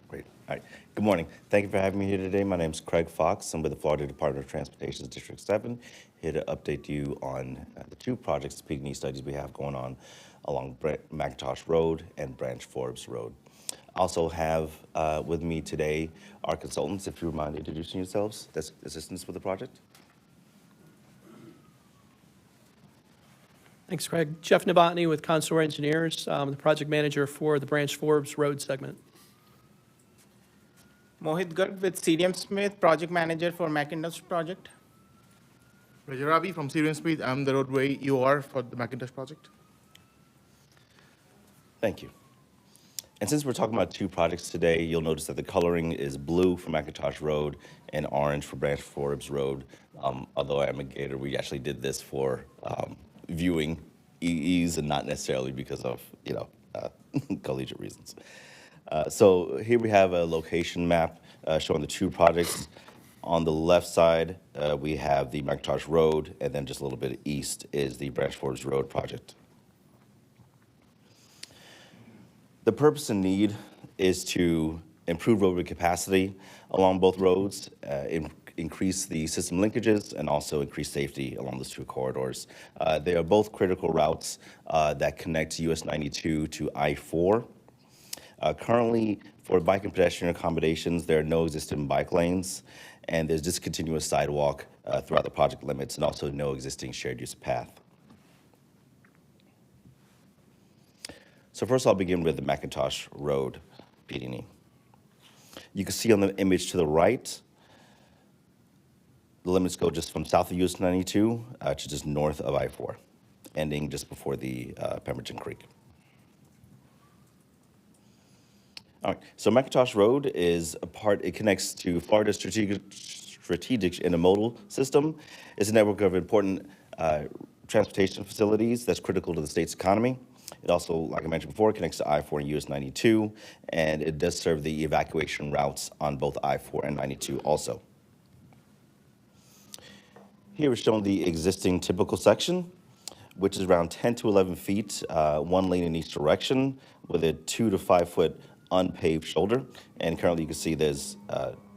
Great. All right. Good morning. Thank you for having me here today. My name is Craig Fox. I'm with the Florida Department of Transportation's District 7, here to update you on the two projects, PD&E studies we have going on along McIntosh Road and Branch Forbes Road. I also have with me today our consultants, if you would mind introducing yourselves, that's assistants with the project. Thanks, Craig. Jeff Novotny with Consular Engineers, the project manager for the Branch Forbes Road segment. Mohit Garg with CDM Smith, project manager for McIntosh project. Rajarabi from CDM Smith, I'm the roadway UR for the McIntosh project. Thank you. And since we're talking about two projects today, you'll notice that the coloring is blue for McIntosh Road and orange for Branch Forbes Road. Although I'm a Gator, we actually did this for viewing ease and not necessarily because of, collegiate reasons. So here we have a location map showing the two projects. On the left side, we have the McIntosh Road, and then just a little bit east is the Branch Forbes Road project. The purpose and need is to improve roadway capacity along both roads, increase the system linkages, and also increase safety along those two corridors. They are both critical routes that connect US 92 to I-4. Currently, for bike and pedestrian accommodations, there are no existing bike lanes, and there's discontinuous sidewalk throughout the project limits, and also no existing shared use path. So first, I'll begin with the McIntosh Road PD&E. You can see on the image to the right, the limits go just from south of US 92 to just north of I-4, ending just before the Pemberton Creek. All right, so McIntosh Road is it connects to Florida's strategic intermodal system. It's a network of important transportation facilities that's critical to the state's economy. It also, like I mentioned before, connects to I-4 and US 92, and it does serve the evacuation routes on both I-4 and 92 also. Here is shown the existing typical section, which is around 10 to 11 feet, one lane in each direction, with a 2 to 5 foot unpaved shoulder. And currently you can see there's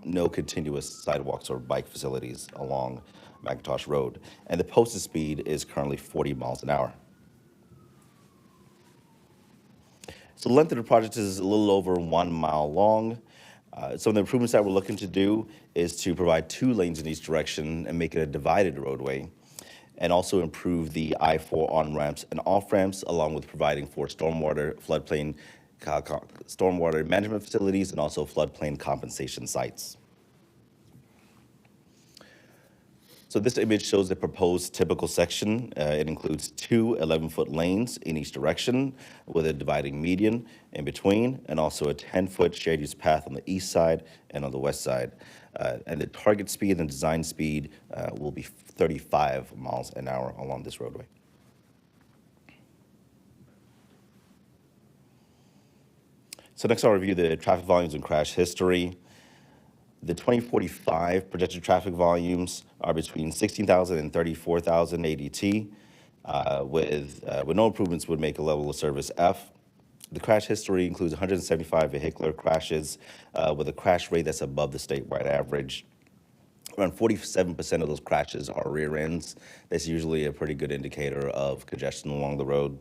no continuous sidewalks or bike facilities along McIntosh Road. And the posted speed is currently 40 miles an hour. So the length of the project is a little over 1 mile long. Some of the improvements that we're looking to do is to provide 2 lanes in each direction and make it a divided roadway, and also improve the I-4 on-ramps and off-ramps, along with providing for stormwater, floodplain, stormwater management facilities, and also floodplain compensation sites. So this image shows the proposed typical section. It includes 2 11-foot lanes in each direction with a dividing median in between, and also a 10-foot shared use path on the east side and on the west side. And the target speed and design speed will be 35 miles an hour along this roadway. So next I'll review the traffic volumes and crash history. The 2045 projected traffic volumes are between 16,000 and 34,000 ADT, with no improvements would make a level of service F. The crash history includes 175 vehicular crashes with a crash rate that's above the statewide average. Around 47% of those crashes are rear ends. That's usually a pretty good indicator of congestion along the road.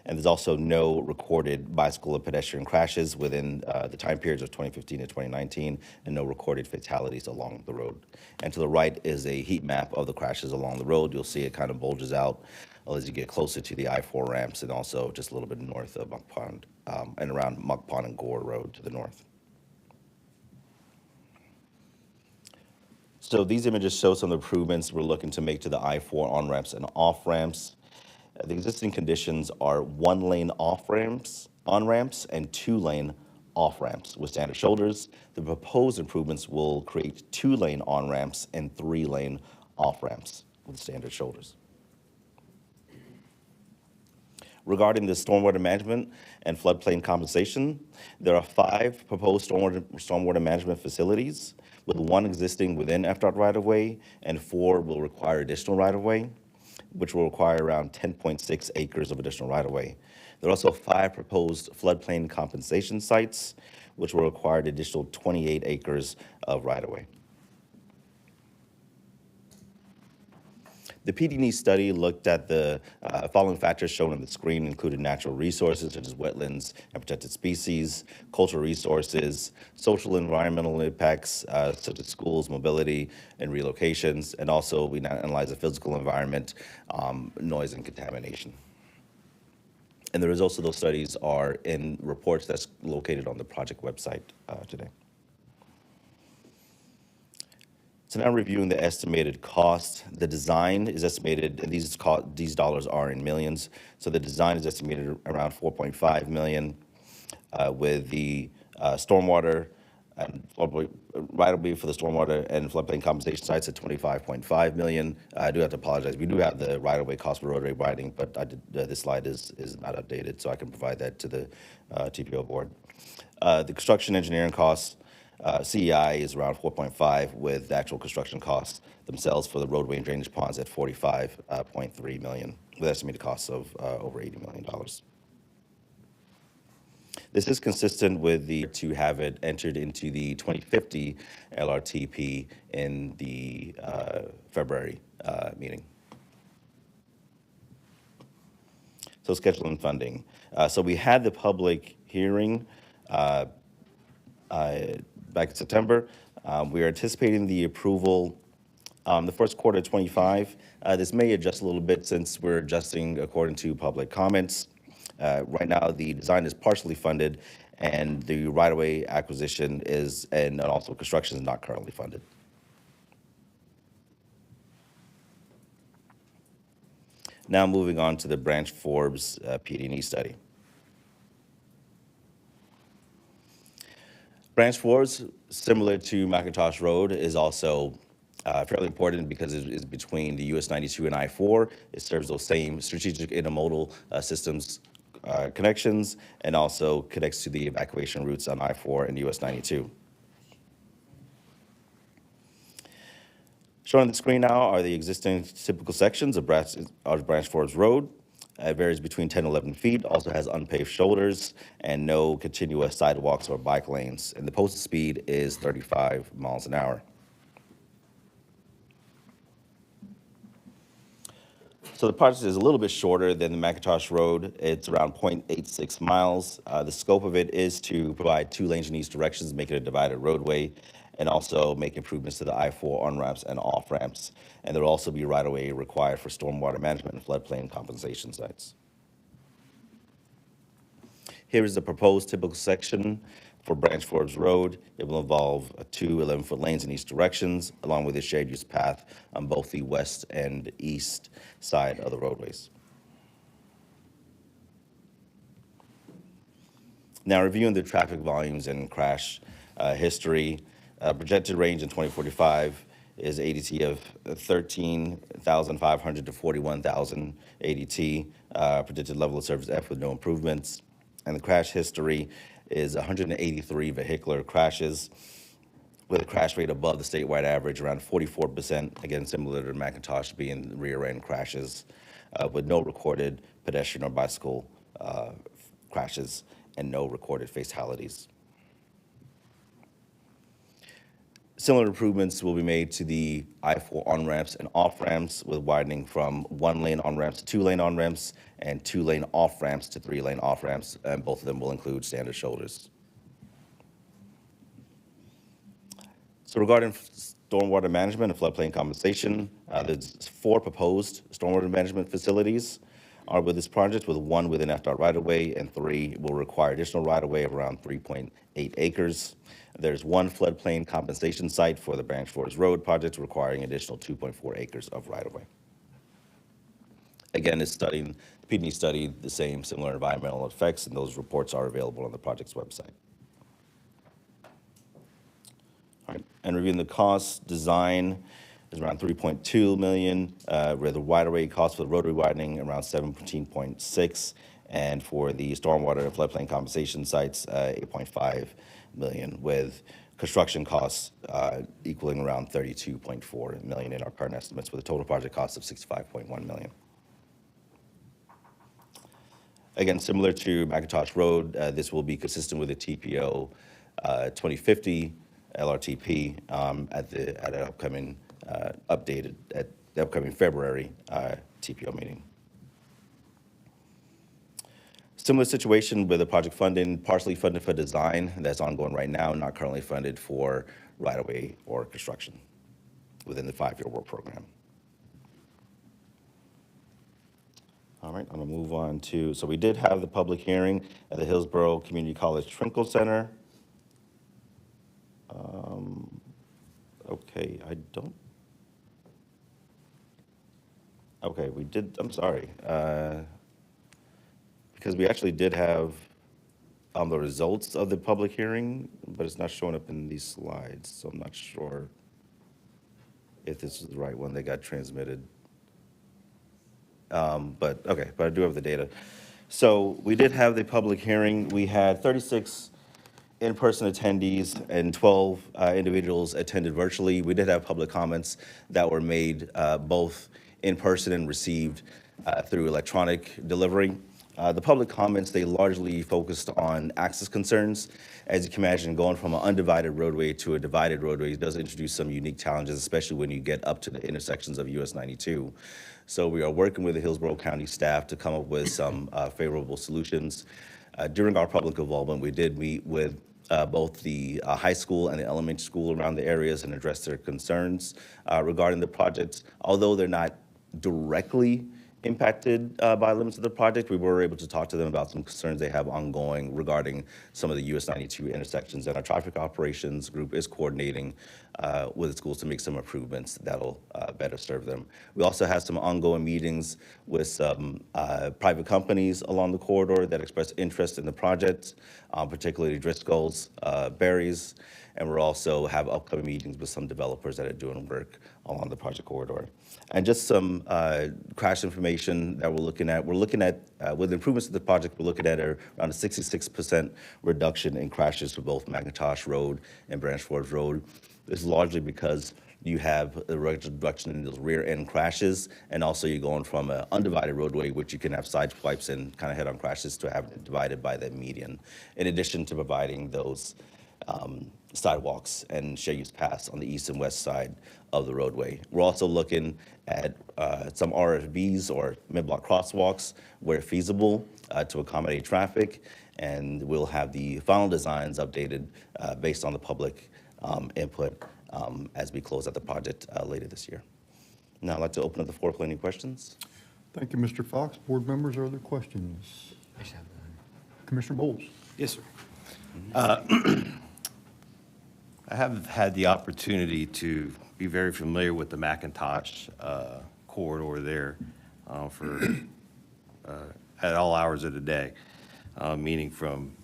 And there's also no recorded bicycle and pedestrian crashes within the time periods of 2015 to 2019, and no recorded fatalities along the road. And to the right is a heat map of the crashes along the road. You'll see it kind of bulges out as you get closer to the I-4 ramps, and also just a little bit north of Muck Pond and around Muck Pond and Gore Road to the north. So these images show some of the improvements we're looking to make to the I-4 on-ramps and off-ramps. The existing conditions are 1-lane on-ramps and 2-lane off-ramps with standard shoulders. The proposed improvements will create 2-lane on-ramps and 3-lane off-ramps with standard shoulders. Regarding the stormwater management and floodplain compensation, there are 5 proposed stormwater management facilities, with 1 existing within FDOT right-of-way and 4 will require additional right-of-way, which will require around 10.6 acres of additional right-of-way. There are also 5 proposed floodplain compensation sites, which will require an additional 28 acres of right-of-way. The PD&E study looked at the following factors shown on the screen, included natural resources such as wetlands and protected species, cultural resources, social and environmental impacts such as schools, mobility, and relocations, and also we analyzed the physical environment, noise, and contamination. And the results of those studies are in reports that's located on the project website today. So now reviewing the estimated cost, the design is estimated, and these dollars are in millions. So the design is estimated around $4.5 million, with the stormwater and right-of-way for the stormwater and floodplain compensation sites at $25.5 million. I do have to apologize. We do have the right-of-way cost for roadway widening, but this slide is not updated, so I can provide that to the TPO board. The construction engineering costs, CEI is around 4.5, with the actual construction costs themselves for the roadway and drainage ponds at 45.3 million, with estimated costs of over $80 million. This is consistent with to have it entered into the 2050 LRTP in the February meeting. So scheduling funding. So we had the public hearing back in September. We are anticipating the approval the first quarter of 25. This may adjust a little bit since we're adjusting according to public comments. Right now, the design is partially funded, and the right-of-way acquisition is, and also construction is not currently funded. Now moving on to the Branch Forbes PD&E study. Branch Forbes, similar to McIntosh Road, is also fairly important because it is between the US 92 and I-4. It serves those same strategic intermodal systems connections, and also connects to the evacuation routes on I-4 and US 92. Shown on the screen now are the existing typical sections of Branch Forbes Road. It varies between 10 and 11 feet, also has unpaved shoulders and no continuous sidewalks or bike lanes. And the posted speed is 35 miles an hour. So the project is a little bit shorter than the McIntosh Road. It's around 0.86 miles. The scope of it is to provide 2 lanes in each direction, make it a divided roadway, and also make improvements to the I-4 on-ramps and off-ramps. And there will also be right-of-way required for stormwater management and floodplain compensation sites. Here is the proposed typical section for Branch Forbes Road. It will involve 2 11-foot lanes in each directions, along with a shared use path on both the west and east side of the roadways. Now reviewing the traffic volumes and crash history, projected range in 2045 is ADT of 13,500 to 41,000 ADT, predicted level of service F with no improvements, and the crash history is 183 vehicular crashes with a crash rate above the statewide average, around 44%, again, similar to McIntosh being rear-end crashes, with no recorded pedestrian or bicycle crashes and no recorded fatalities. Similar improvements will be made to the I-4 on-ramps and off-ramps, with widening from 1-lane on-ramps to 2-lane on-ramps and 2-lane off-ramps to 3-lane off-ramps, and both of them will include standard shoulders. So regarding stormwater management and floodplain compensation, there's 4 proposed stormwater management facilities are with this project, with 1 within FDOT right-of-way and 3 will require additional right-of-way of around 3.8 acres. There's 1 floodplain compensation site for the Branch Forbes Road project, requiring additional 2.4 acres of right-of-way. Again, this study, the PD&E studied the same similar environmental effects, and those reports are available on the project's website. All right, and reviewing the costs, design is around 3.2 million, where the right-of-way cost for the rotary widening around 17.6, and for the stormwater and floodplain compensation sites, 8.5 million, with construction costs equaling around 32.4 million in our current estimates, with a total project cost of 65.1 million. Again, similar to McIntosh Road, this will be consistent with the TPO 2050 LRTP at an upcoming updated at the upcoming February TPO meeting. Similar situation with the project funding, partially funded for design that's ongoing right now, not currently funded for right-of-way or construction within the 5-year work program. All right, I'm gonna move on to, so we did have the public hearing at the Hillsborough Community College Trinkle Center. Okay, okay, we did, I'm sorry. Because we actually did have the results of the public hearing, but it's not showing up in these slides, so I'm not sure if this is the right one that got transmitted. But I do have the data. So we did have the public hearing. We had 36 in-person attendees and 12 individuals attended virtually. We did have public comments that were made both in person and received through electronic delivery. The public comments, they largely focused on access concerns. As you can imagine, going from an undivided roadway to a divided roadway does introduce some unique challenges, especially when you get up to the intersections of US 92. So we are working with the Hillsborough County staff to come up with some favorable solutions. During our public involvement, we did meet with both the high school and the elementary school around the areas and address their concerns regarding the projects. Although they're not directly impacted by limits of the project, we were able to talk to them about some concerns they have ongoing regarding some of the US 92 intersections, and our traffic operations group is coordinating with the schools to make some improvements that'll better serve them. We also have some ongoing meetings with some private companies along the corridor that express interest in the project, particularly Driscoll's, Berry's, and we'll also have upcoming meetings with some developers that are doing work along the project corridor. And just some crash information that we're looking at. We're looking at, with improvements to the project, we're looking at around a 66% reduction in crashes for both McIntosh Road and Branch Forbes Road. This is largely because you have a reduction in those rear end crashes, and also you're going from an undivided roadway, which you can have side swipes and kind of head-on crashes, to have it divided by the median, in addition to providing those sidewalks and shared use paths on the east and west side of the roadway. We're also looking at some RFBs or mid-block crosswalks where feasible to accommodate traffic, and we'll have the final designs updated based on the public input as we close out the project later this year. Now I'd like to open up the floor for any questions. Thank you, Mr. Fox. Board members, are there questions? Commissioner Bowles. Yes, sir. I have had the opportunity to be very familiar with the McIntosh corridor there at all hours of the day, meaning from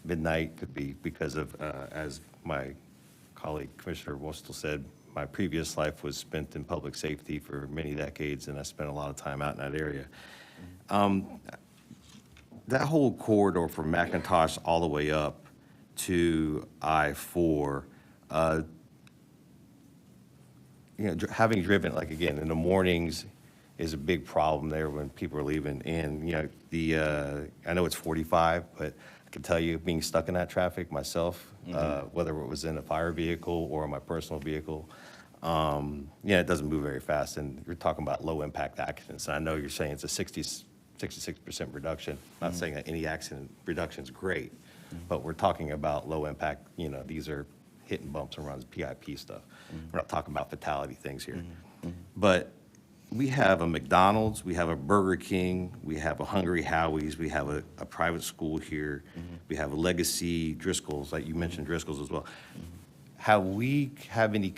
midnight, could be because of, as my colleague Commissioner Wostel said, my previous life was spent in public safety for many decades, and I spent a lot of time out in that area. That whole corridor from McIntosh all the way up to I-4, having driven, like, again, in the mornings is a big problem there when people are leaving. And, I know it's 45, but I can tell you, being stuck in that traffic myself, whether it was in a fire vehicle or my personal vehicle, it doesn't move very fast. And you're talking about low-impact accidents. And I know you're saying it's a 66% reduction. I'm not saying that any accident reduction is great, but we're talking about low impact, these are hit and bumps and runs, PIP stuff. We're not talking about fatality things here. But we have a McDonald's, we have a Burger King, we have a Hungry Howie's, we have a private school here, we have a Legacy, Driscoll's, like you mentioned Driscoll's as well. Have we have any,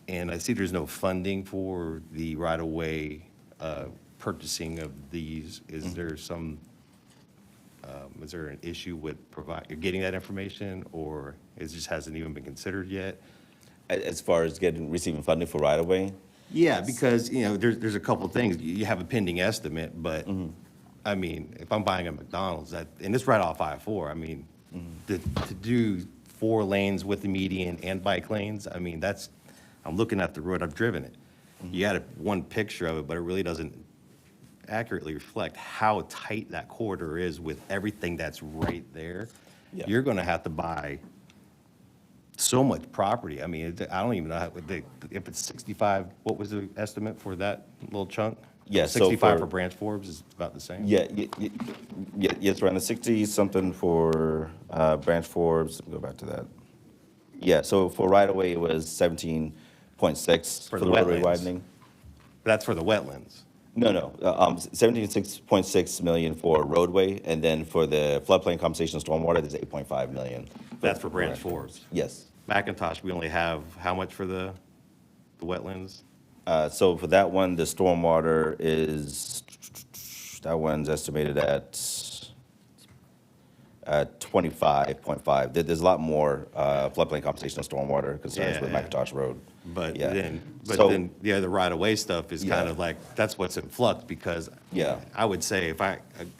and I see there's no funding for the right-of-way purchasing of these. Is there some, is there an issue with getting that information, or it just hasn't even been considered yet? as far as receiving funding for right-of-way? Yeah, because, there's a couple things. You have a pending estimate, but, I mean, if I'm buying a McDonald's, and it's right off I-4, I mean, to do 4 lanes with the median and bike lanes, I mean, I'm looking at the road, I've driven it. You had one picture of it, but it really doesn't accurately reflect how tight that corridor is with everything that's right there. Yeah. You're gonna have to buy so much property. I mean, I don't even know if it's 65, what was the estimate for that little chunk? Yeah, so 65 for- for Branch Forbes is about the same? Yeah, it's around the 60-something for Branch Forbes. Let me go back to that. Yeah, so for right-of-way, it was 17.6 for the roadway wetlands. widening. That's for the wetlands. No, 17.6 million for roadway, and then for the floodplain compensation and stormwater, there's 8.5 million. That's for Branch Forbes. Yes. McIntosh, we only have how much for the wetlands? So for that one, the stormwater that one's estimated at 25.5. There's a lot more floodplain compensation and stormwater concerns with Yeah. McIntosh Road. But Yeah. then the other right-of-way stuff is kind of like, that's what's in flux, because Yeah. I would say,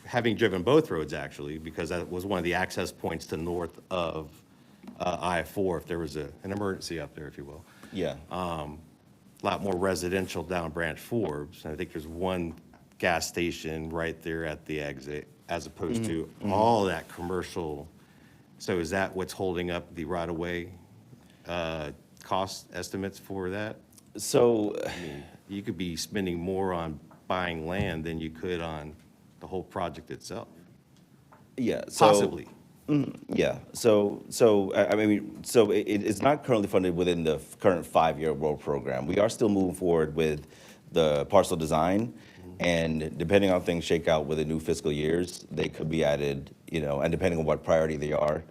having driven both roads actually, because that was one of the access points to north of I-4, if there was an emergency up there, if you will. Yeah. A lot more residential down Branch Forbes. And I think there's one gas station right there at the exit, as opposed to all that commercial. So is that what's holding up the right-of-way cost estimates for that? So, I mean, you could be spending more on buying land than you could on the whole project itself. Yeah. So, Possibly. Yeah. So it's not currently funded within the current 5-year road program. We are still moving forward with the parcel design, and depending on how things shake out with the new fiscal years, they could be added, and depending on what priority they are,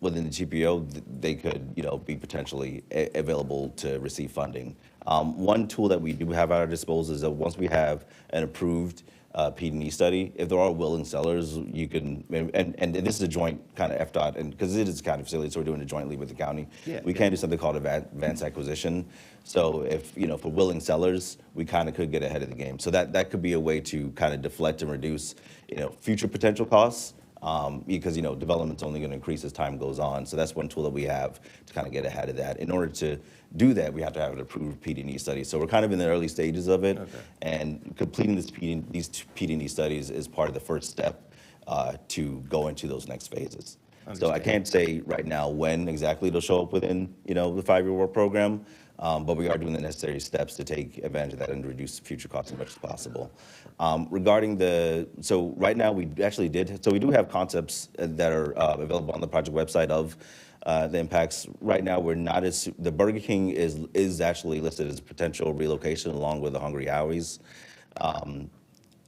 within the GPO, they could, be potentially available to receive funding. One tool that we do have at our disposal is that once we have an approved PD&E study, if there are willing sellers, you can, and this is a joint kind of FDOT, and because it is a county facility, so we're doing it jointly with the county. We can do something called advanced acquisition. So if, for willing sellers, we kind of could get ahead of the game. So that could be a way to kind of deflect and reduce, future potential costs. Because, development's only going to increase as time goes on. So that's one tool that we have to kind of get ahead of that. In order to do that, we have to have an approved PD&E study. So we're kind of in the early stages of it. Okay. And completing these PD&E studies is part of the first step to go into those next phases. So I can't say right now when exactly it'll show up within, the 5-year work program. But we are doing the necessary steps to take advantage of that and reduce future costs as much as possible. Regarding so right now we actually we do have concepts that are available on the project website of the impacts. Right now we're not the Burger King is actually listed as potential relocation along with the Hungry Howie's.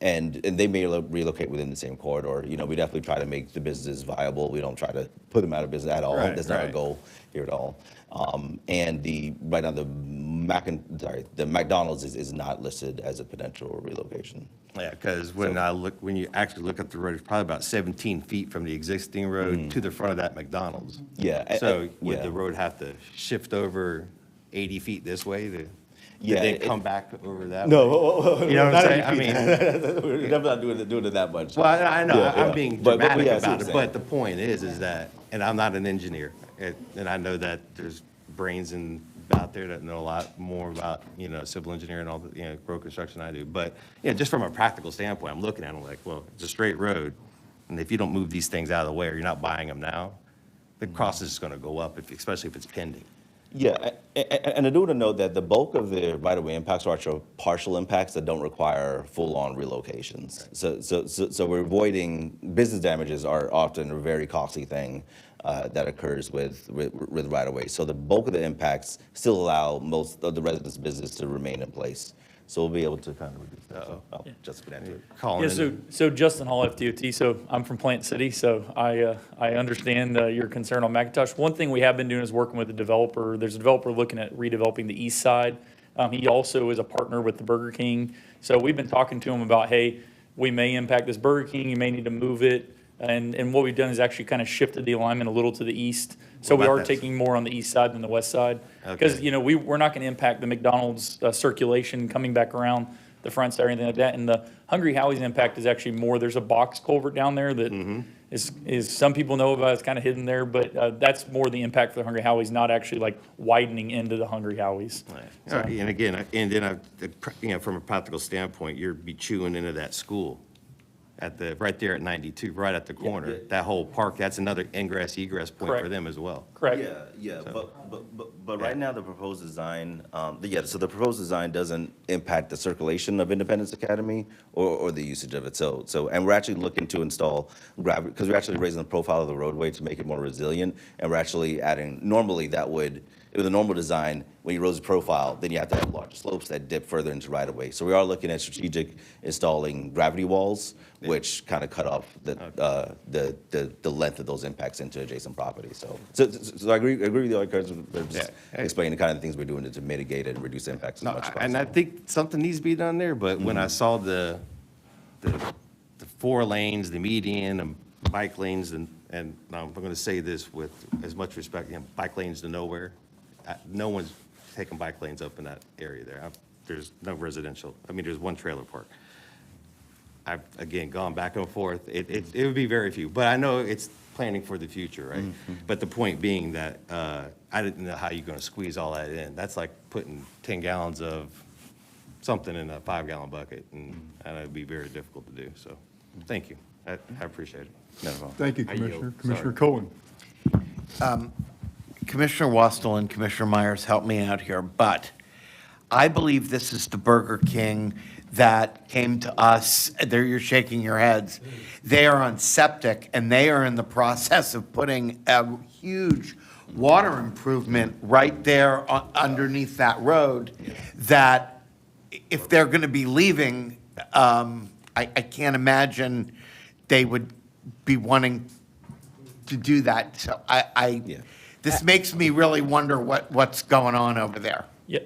And they may relocate within the same corridor. We definitely try to make the businesses viable. We don't try to put them out of business at all. That's not our goal here at all. And right now the McDonald's is not listed as a potential relocation. Yeah, because when you actually look at the road, it's probably about 17 feet from the existing road to the front of that McDonald's. Yeah. So would the road have to shift over 80 feet this way then come back over that way? No. You know what I'm saying? I mean, we're definitely not doing it that much. Well, I know. Yeah, I'm being but dramatic yeah, about it. But the point is that, and I'm not an engineer, and I know that there's brains out there that know a lot more about, civil engineering and all the, road construction than I do. But, just from a practical standpoint, I'm looking at them like, well, it's a straight road. And if you don't move these things out of the way or you're not buying them now, the cost is going to go up, especially if it's pending. Yeah, and I do want to note that the bulk of the right-of-way impacts are actual partial impacts that don't require full-on relocations. So we're avoiding, business damages are often a very costly thing that occurs with right-of-way. So the bulk of the impacts still allow most of the residents' business to remain in place. So we'll be able to kind of reduce that. So I'll just get into it. So Justin Hall, FDOT. So I'm from Plant City, so I understand your concern on McIntosh. One thing we have been doing is working with a developer. There's a developer looking at redeveloping the east side. He also is a partner with the Burger King. So we've been talking to him about, hey, we may impact this Burger King. You may need to move it. And what we've done is actually kind of shifted the alignment a little to the east. So What we about are that? taking more on the east side than the west side. Because, Okay. you know, we're not going to impact the McDonald's circulation coming back around the front side or anything like that. And the Hungry Howie's impact is actually more, there's a box culvert down there that is some people know about, it's kind of hidden there, but that's more the impact for the Hungry Howie's, not actually like widening into the Hungry Howie's. All right, and again, and then, you know, from a practical standpoint, you're be chewing into that school right there at 92, right at the corner. That whole park, that's another ingress egress point for Correct. them as well. Correct. Yeah, but right now, the proposed design, so the proposed design doesn't impact the circulation of Independence Academy or the usage of it. So, and we're actually looking to install gravity, because we're actually raising the profile of the roadway to make it more resilient, and we're actually adding, normally with a normal design, when you raise the profile, then you have to have larger slopes that dip further into right-of-way. So we are looking at strategic installing gravity walls, which kind of cut off the length of those impacts into adjacent property. So I agree with the other guys, just explaining the kind of things we're doing to mitigate it and reduce impacts as No, much as and I possible. think something needs to be done there, but when I saw the 4 lanes, the median, and bike lanes, and I'm going to say this with as much respect, you know, bike lanes to nowhere. No one's taking bike lanes up in that area there. There's no residential. I mean, there's one trailer park. I've, again, gone back and forth. It would be very few, but I know it's planning for the future, right? But the point being that I didn't know how you're going to squeeze all that in. That's like putting 10 gallons of something in a 5-gallon bucket, and it'd be very difficult to do. So, thank you. I appreciate it. No problem. Thank you, I yield. Commissioner. Commissioner Sorry. Cohen. Commissioner Wastel and Commissioner Myers help me out here, but I believe this is the Burger King that came to us. There, you're shaking your heads. They are on septic, and they are in the process of putting a huge water improvement right there underneath that road, that if they're going to be leaving, I can't imagine they would be wanting to do that. So this makes me really wonder what's going on over there. Yeah.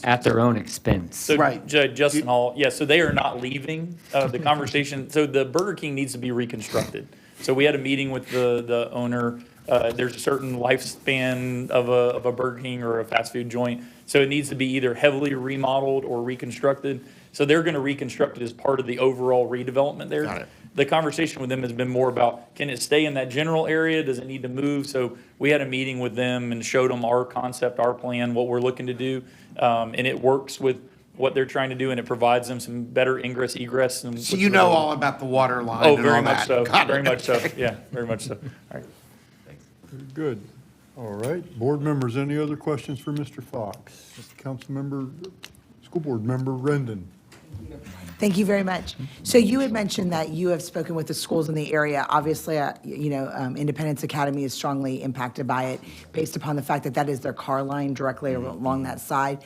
At their own expense. So Justin Hall, so they are not leaving the conversation. So the Burger King needs to be reconstructed. So we had a meeting with the owner. There's a certain lifespan of a Burger King or a fast food joint. So it needs to be either heavily remodeled or reconstructed. So they're going to reconstruct it as part of the overall redevelopment there. Got it. The conversation with them has been more about, can it stay in that general area? Does it need to move? So we had a meeting with them and showed them our concept, our plan, what we're looking to do. And it works with what they're trying to do, and it provides them some better ingress, egress. And So you know all about the water line Oh, and very all much that. so, Got very it. much so, yeah, very much so. All right. Very good. All right. Board members, any other questions for Mr. Fox? Councilmember, School Board Member Rendon. Thank you very much. So you had mentioned that you have spoken with the schools in the area. Obviously, Independence Academy is strongly impacted by it based upon the fact that that is their car line directly along that side.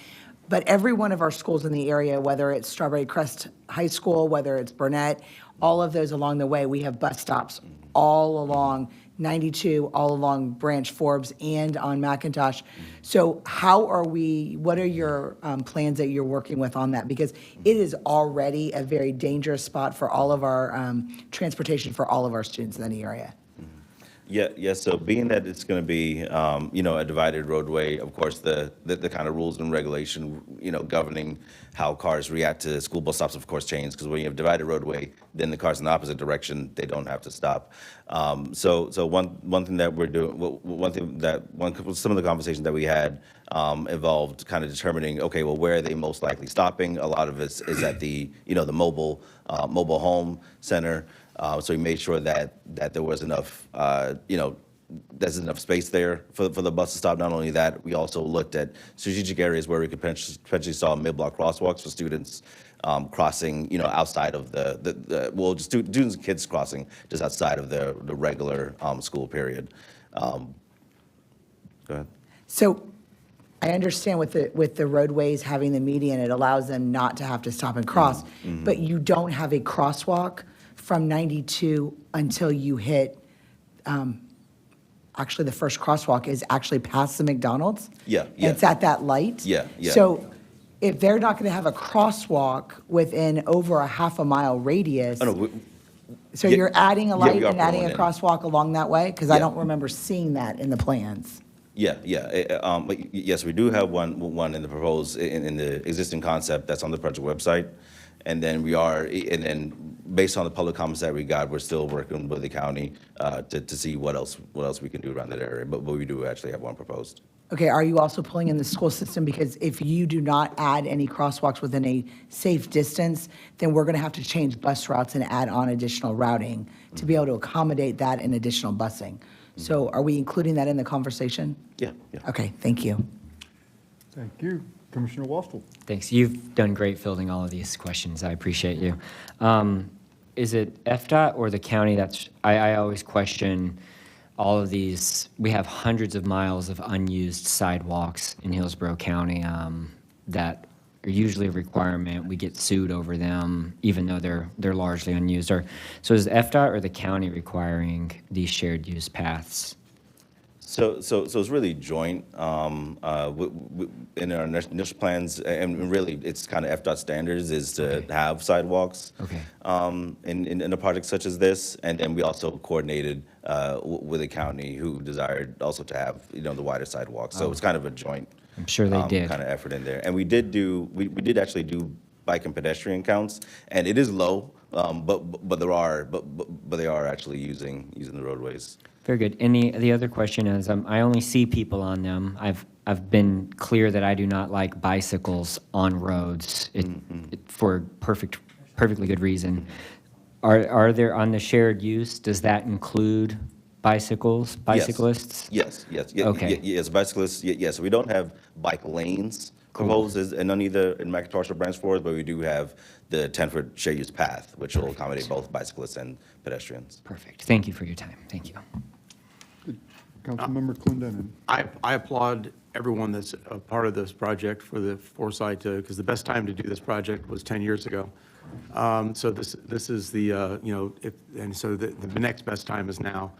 But every one of our schools in the area, whether it's Strawberry Crest High School, whether it's Burnett, all of those along the way, we have bus stops all along 92, all along Branch Forbes and on McIntosh. So what are your plans that you're working with on that? Because it is already a very dangerous spot for all of our transportation for all of our students in the area. Yeah, so being that it's going to be, a divided roadway, of course, the kind of rules and regulation, governing how cars react to school bus stops, of course, change, because when you have divided roadway, then the cars in the opposite direction, they don't have to stop. So one thing that we're doing, some of the conversations that we had involved kind of determining, okay, well, where are they most likely stopping? A lot of it is at the mobile home center. So we made sure that there was enough, there's enough space there for the bus to stop. Not only that, we also looked at strategic areas where we could potentially saw mid-block crosswalks for students crossing, outside of just students and kids crossing just outside of the regular school period. Go ahead. So I understand with the roadways having the median, it allows them not to have to stop and cross, but you don't have a crosswalk from 92 until you hit, actually the first crosswalk is actually past the McDonald's. Yeah. It's at that light. Yeah. So if they're not going to have a crosswalk within over a half a mile radius. Oh, no, So Yeah, you're adding a yeah, light we are and adding a pulling in. crosswalk along that way? Because I Yeah. don't remember seeing that in the plans. Yeah. But yes, we do have one in the proposed, in the existing concept that's on the project website. And then based on the public comments that we got, we're still working with the county to see what else we can do around that area. But we do actually have one proposed. Okay, are you also pulling in the school system? Because if you do not add any crosswalks within a safe distance, then we're going to have to change bus routes and add on additional routing to be able to accommodate that and additional busing. So are we including that in the conversation? Yeah. Okay, thank you. Thank you. Commissioner Wastel. Thanks. You've done great fielding all of these questions. I appreciate you. Is it FDOT or the county that's, I always question all of these. We have hundreds of miles of unused sidewalks in Hillsborough County that are usually a requirement. We get sued over them, even though they're largely unused. So is FDOT or the county requiring these shared use paths? So it's really joint in our initial plans, and really it's kind of FDOT standards is to have sidewalks. Okay. In a project such as this, and then we also coordinated with the county who desired also to have the wider sidewalks. So it's kind of a joint. I'm sure they did. Kind of effort in there, and we did actually do bike and pedestrian counts, and it is low, but they are actually using the roadways. Very good. The other question is, I only see people on them. I've been clear that I do not like bicycles on roads for perfectly good reason. Are there on the shared use? Does that include bicyclists? Yes. Okay. Yes, bicyclists. Yes, we don't have bike lanes proposed and none either in McIntosh or Branch Forest, but we do have the 10-foot shared use path, which will accommodate both bicyclists and pedestrians. Perfect. Thank you for your time. Thank you. Councilmember Clendenin. I applaud everyone that's a part of this project for the foresight to, because the best time to do this project was 10 years ago. So this is the, and so the next best time is now.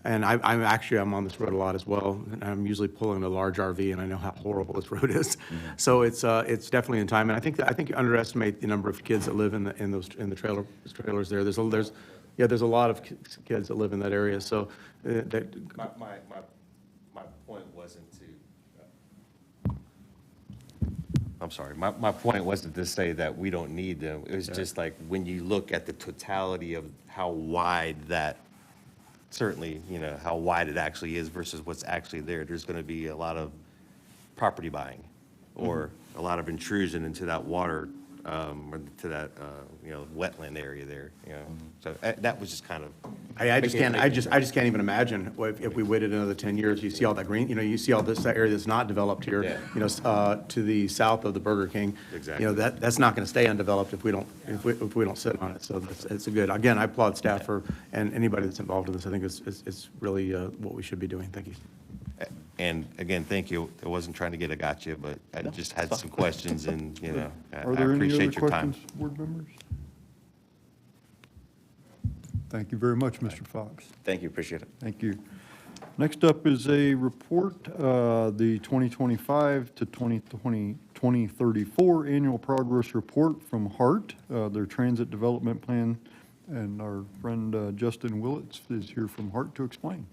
And I'm on this road a lot as well. And I'm usually pulling a large RV, and I know how horrible this road is. So it's definitely in time. And I think you underestimate the number of kids that live in the trailers there. There's a lot of kids that live in that area. So My point wasn't to. I'm sorry. My point wasn't to say that we don't need them. It was just like when you look at the totality of how wide that, certainly, how wide it actually is versus what's actually there, there's going to be a lot of property buying or a lot of intrusion into that water, or to that, wetland area there, So that was just kind of. I just can't even imagine if we waited another 10 years, you see all that green, you see all this area that's not developed here, to the south of the Burger King. Exactly. That's not going to stay undeveloped if we don't sit on it. So it's a good, again, I applaud staff and anybody that's involved in this. I think it's really what we should be doing. Thank you. And again, thank you. I wasn't trying to get a gotcha, but I just had some questions and, I Are there any other appreciate your time. questions, board members? Thank you very much, Mr. Fox. Thank you, appreciate it. Thank you. Next up is a report, the 2025 to 2034 Annual Progress Report from HART, their Transit Development Plan, and our friend Justin Willits is here from HART to explain.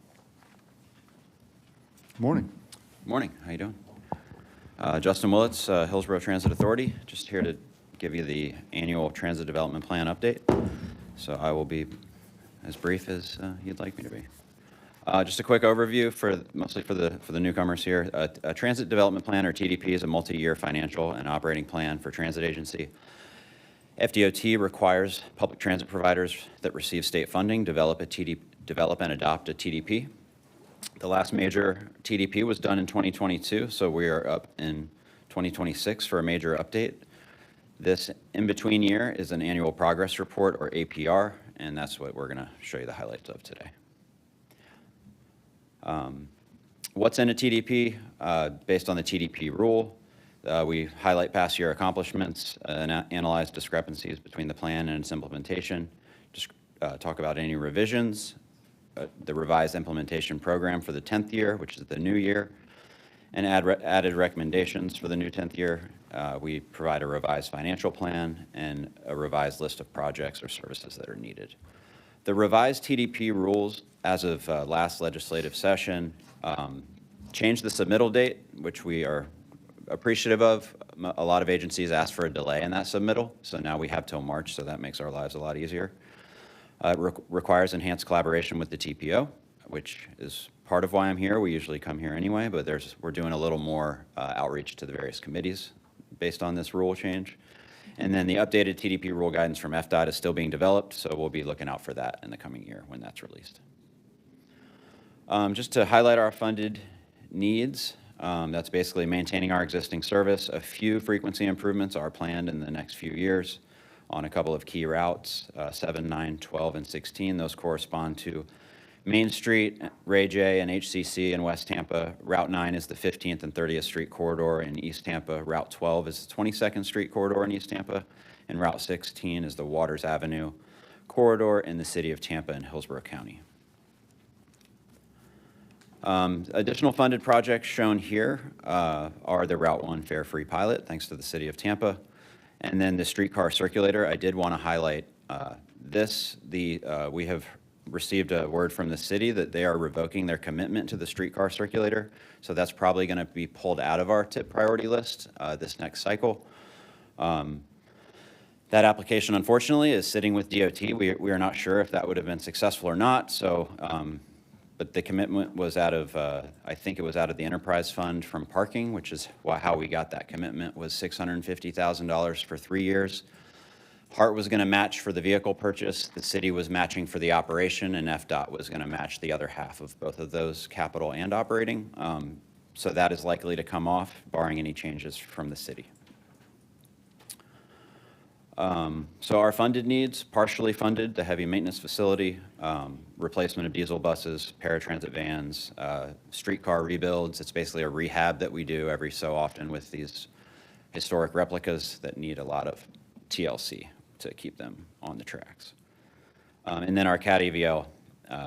Morning. Morning, how you doing? Justin Willits, Hillsborough Transit Authority, just here to give you the annual transit development plan update. So I will be as brief as you'd like me to be. Just a quick overview mostly for the newcomers here. A transit development plan, or TDP, is a multi-year financial and operating plan for transit agency. FDOT requires public transit providers that receive state funding develop and adopt a TDP. The last major TDP was done in 2022, so we are up in 2026 for a major update. This in-between year is an annual progress report, or APR, and that's what we're going to show you the highlights of today. What's in a TDP? Based on the TDP rule, we highlight past year accomplishments and analyze discrepancies between the plan and its implementation, just talk about any revisions, the revised implementation program for the 10th year, which is the new year, and added recommendations for the new 10th year. We provide a revised financial plan and a revised list of projects or services that are needed. The revised TDP rules as of last legislative session changed the submittal date, which we are appreciative of. A lot of agencies asked for a delay in that submittal, so now we have till March, so that makes our lives a lot easier. It requires enhanced collaboration with the TPO, which is part of why I'm here. We usually come here anyway, but we're doing a little more outreach to the various committees based on this rule change. And then the updated TDP rule guidance from FDOT is still being developed, so we'll be looking out for that in the coming year when that's released. Just to highlight our funded needs, that's basically maintaining our existing service. A few frequency improvements are planned in the next few years on a couple of key routes, 7, 9, 12, and 16. Those correspond to Main Street, Ray J, and HCC in West Tampa. Route 9 is the 15th and 30th Street corridor in East Tampa. Route 12 is the 22nd Street corridor in East Tampa. And Route 16 is the Waters Avenue corridor in the city of Tampa and Hillsborough County. Additional funded projects shown here are the Route 1 Fare Free Pilot, thanks to the city of Tampa. And then the streetcar circulator. I did want to highlight this. We have received a word from the city that they are revoking their commitment to the streetcar circulator. So that's probably going to be pulled out of our tip priority list this next cycle. That application, unfortunately, is sitting with DOT. We are not sure if that would have been successful or not. So, but the commitment was out of, I think it was out of the enterprise fund from parking, which is how we got that commitment, was $650,000 for 3 years. Hart was going to match for the vehicle purchase. The city was matching for the operation, and FDOT was going to match the other half of both of those, capital and operating. So that is likely to come off, barring any changes from the city. So our funded needs, partially funded, the heavy maintenance facility, replacement of diesel buses, paratransit vans, streetcar rebuilds. It's basically a rehab that we do every so often with these historic replicas that need a lot of TLC to keep them on the tracks. And then our CAT AVL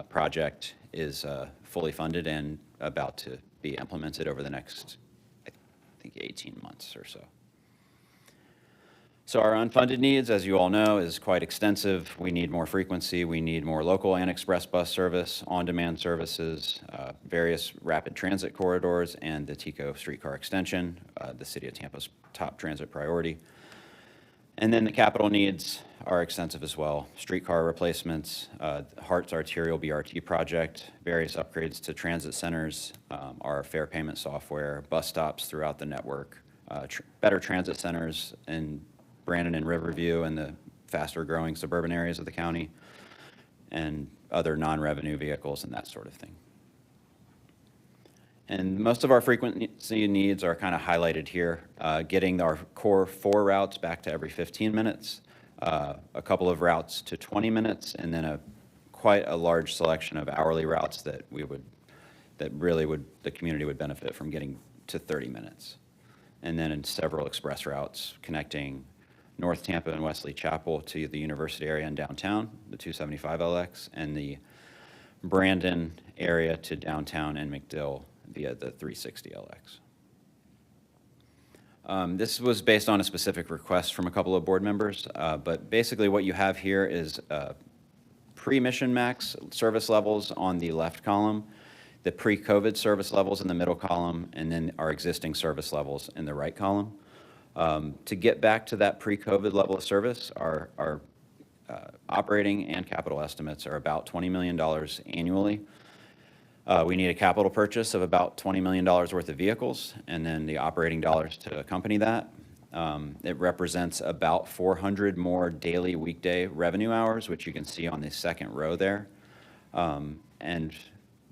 project is fully funded and about to be implemented over the next, I think, 18 months or so. So our unfunded needs, as you all know, is quite extensive. We need more frequency. We need more local and express bus service, on-demand services, various rapid transit corridors, and the TICO streetcar extension, the city of Tampa's top transit priority. And then the capital needs are extensive as well. Streetcar replacements, Hart's arterial BRT project, various upgrades to transit centers, our fare payment software, bus stops throughout the network, better transit centers in Brandon and Riverview and the faster growing suburban areas of the county, and other non-revenue vehicles and that sort of thing. And most of our frequency needs are kind of highlighted here, getting our core 4 routes back to every 15 minutes, a couple of routes to 20 minutes, and then quite a large selection of hourly routes that the community would benefit from getting to 30 minutes. And then in several express routes connecting North Tampa and Wesley Chapel to the university area and downtown, the 275LX, and the Brandon area to downtown and McDill via the 360LX. This was based on a specific request from a couple of board members, but basically what you have here is pre-mission max service levels on the left column, the pre-COVID service levels in the middle column, and then our existing service levels in the right column. To get back to that pre-COVID level of service, our operating and capital estimates are about $20 million annually. We need a capital purchase of about $20 million worth of vehicles, and then the operating dollars to accompany that. It represents about 400 more daily weekday revenue hours, which you can see on the second row there. And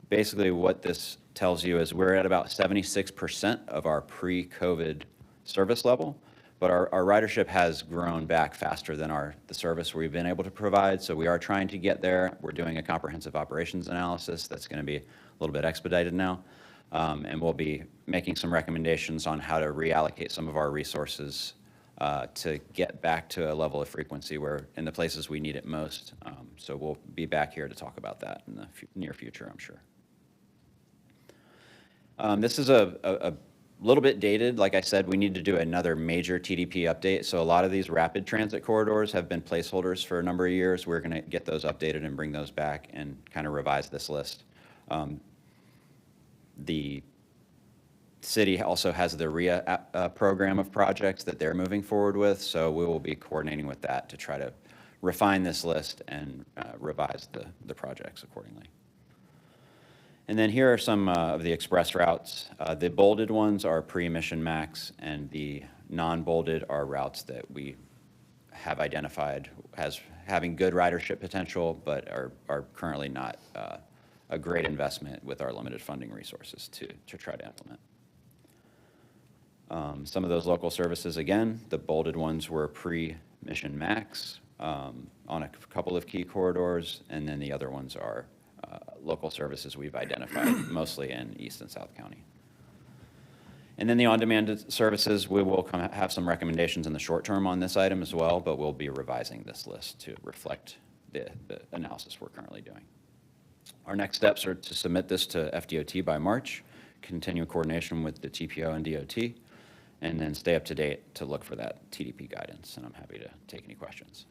basically what this tells you is we're at about 76% of our pre-COVID service level, but our ridership has grown back faster than the service we've been able to provide, so we are trying to get there. We're doing a comprehensive operations analysis that's going to be a little bit expedited now, and we'll be making some recommendations on how to reallocate some of our resources to get back to a level of frequency where in the places we need it most. So we'll be back here to talk about that in the near future, I'm sure. This is a little bit dated. Like I said, we need to do another major TDP update. So a lot of these rapid transit corridors have been placeholders for a number of years. We're going to get those updated and bring those back and kind of revise this list. The city also has the RIA program of projects that they're moving forward with, so we will be coordinating with that to try to refine this list and revise the projects accordingly. And then here are some of the express routes. The bolded ones are pre-emission max, and the non-bolded are routes that we have identified as having good ridership potential, but are currently not a great investment with our limited funding resources to try to implement. Some of those local services, again, the bolded ones were pre-mission max on a couple of key corridors, and then the other ones are local services we've identified mostly in East and South County. And then the on-demand services, we will have some recommendations in the short term on this item as well, but we'll be revising this list to reflect the analysis we're currently doing. Our next steps are to submit this to FDOT by March, continue coordination with the TPO and DOT, and then stay up to date to look for that TDP guidance. And I'm happy to take any questions.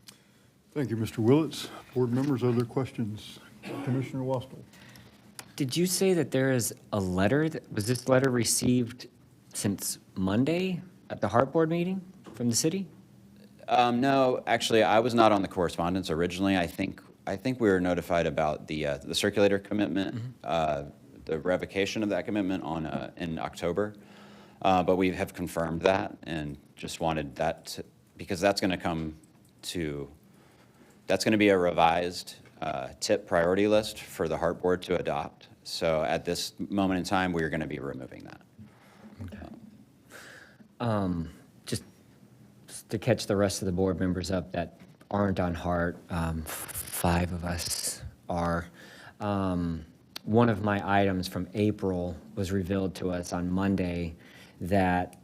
Thank you, Mr. Willits. Board members, other questions? Commissioner Wastel. Did you say that there is a letter, was this letter received since Monday at the Hart Board meeting from the city? No, actually, I was not on the correspondence originally. I think we were notified about the circulator commitment, the revocation of that commitment in October. But we have confirmed that and just wanted that because that's going to be a revised tip priority list for the Hart Board to adopt. So at this moment in time, we are going to be removing that. Just to catch the rest of the board members up that aren't on Hart, 5 of us are. One of my items from April was revealed to us on Monday that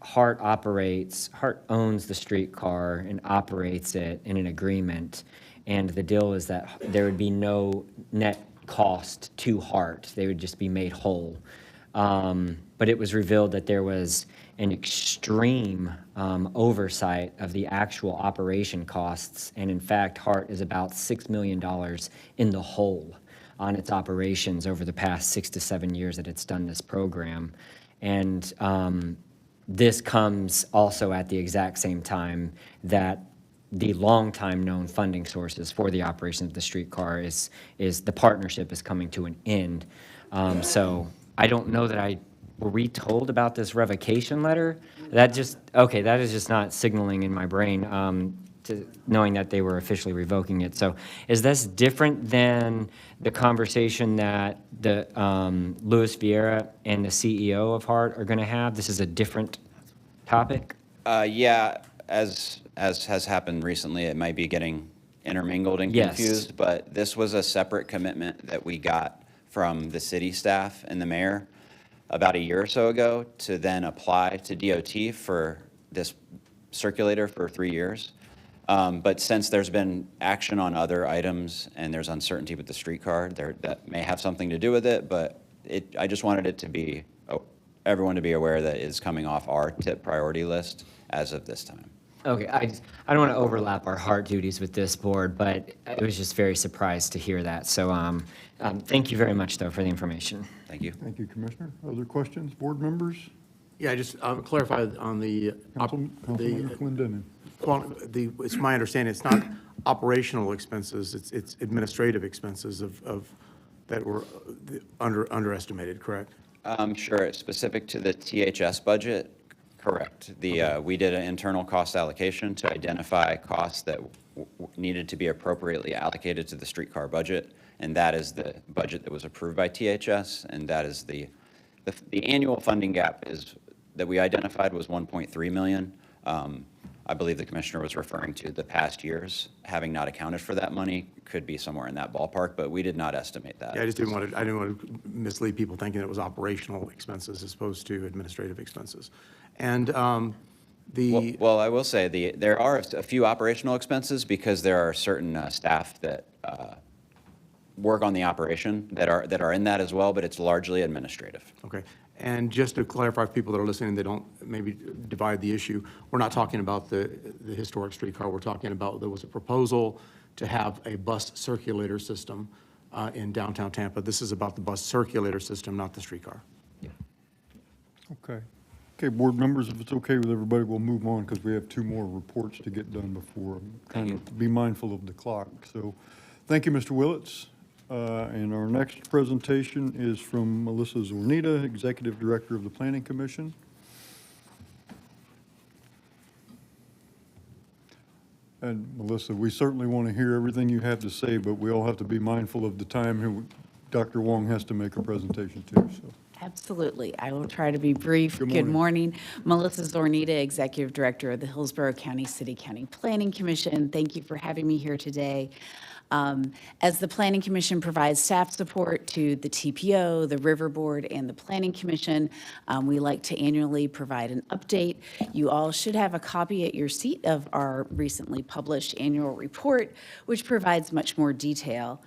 Hart owns the streetcar and operates it in an agreement. And the deal is that there would be no net cost to Hart. They would just be made whole. But it was revealed that there was an extreme oversight of the actual operation costs. And in fact, Hart is about $6 million in the hole on its operations over the past 6 to 7 years that it's done this program. And this comes also at the exact same time that the long-time known funding sources for the operation of the streetcar is the partnership is coming to an end. So I don't know that were we told about this revocation letter? That is just not signaling in my brain knowing that they were officially revoking it. So is this different than the conversation that the Luis Vieira and the CEO of Hart are going to have? This is a different topic? Yeah, as has happened recently, it might be getting intermingled and Yes. confused, but this was a separate commitment that we got from the city staff and the mayor about a year or so ago to then apply to DOT for this circulator for 3 years. But since there's been action on other items and there's uncertainty with the streetcar, that may have something to do with it, but I just wanted it to be, everyone to be aware that it's coming off our tip priority list as of this time. Okay, I don't want to overlap our Hart duties with this board, but I was just very surprised to hear that. So thank you very much, though, for the information. Thank you. Thank you, Commissioner. Other questions, board members? Yeah, I just clarify on the, Councilmember Clendenin. it's my understanding, it's not operational expenses, it's administrative expenses that were underestimated, correct? Sure, specific to the THS budget, correct. We did an internal cost allocation to identify costs that needed to be appropriately allocated to the streetcar budget, and that is the budget that was approved by THS, and that is the annual funding gap that we identified was 1.3 million. I believe the commissioner was referring to the past years having not accounted for that money, could be somewhere in that ballpark, but we did not estimate that. Yeah, I didn't want to mislead people thinking it was operational expenses as opposed to administrative expenses. And Well, I will say there are a few operational expenses because there are certain staff that work on the operation that are in that as well, but it's largely administrative. Okay. And just to clarify for people that are listening, they don't maybe divide the issue, we're not talking about the historic streetcar. We're talking about, there was a proposal to have a bus circulator system in downtown Tampa. This is about the bus circulator system, not the streetcar. Okay. Okay, board members, if it's okay with everybody, we'll move on because we have 2 more reports to get done before. I'm trying to be mindful of the clock. So thank you, Mr. Willits. And our next presentation is from Melissa Zornita, Executive Director of the Planning Commission. And Melissa, we certainly want to hear everything you have to say, but we all have to be mindful of the time. Dr. Wong has to make a presentation too, so. Absolutely. I will try to be brief. Good morning. Melissa Zornita, Executive Director of the Hillsborough County City-County Planning Commission. Thank you for having me here today. As the Planning Commission provides staff support to the TPO, the River Board, and the Planning Commission, we like to annually provide an update. You all should have a copy at your seat of our recently published annual report, which provides much more detail.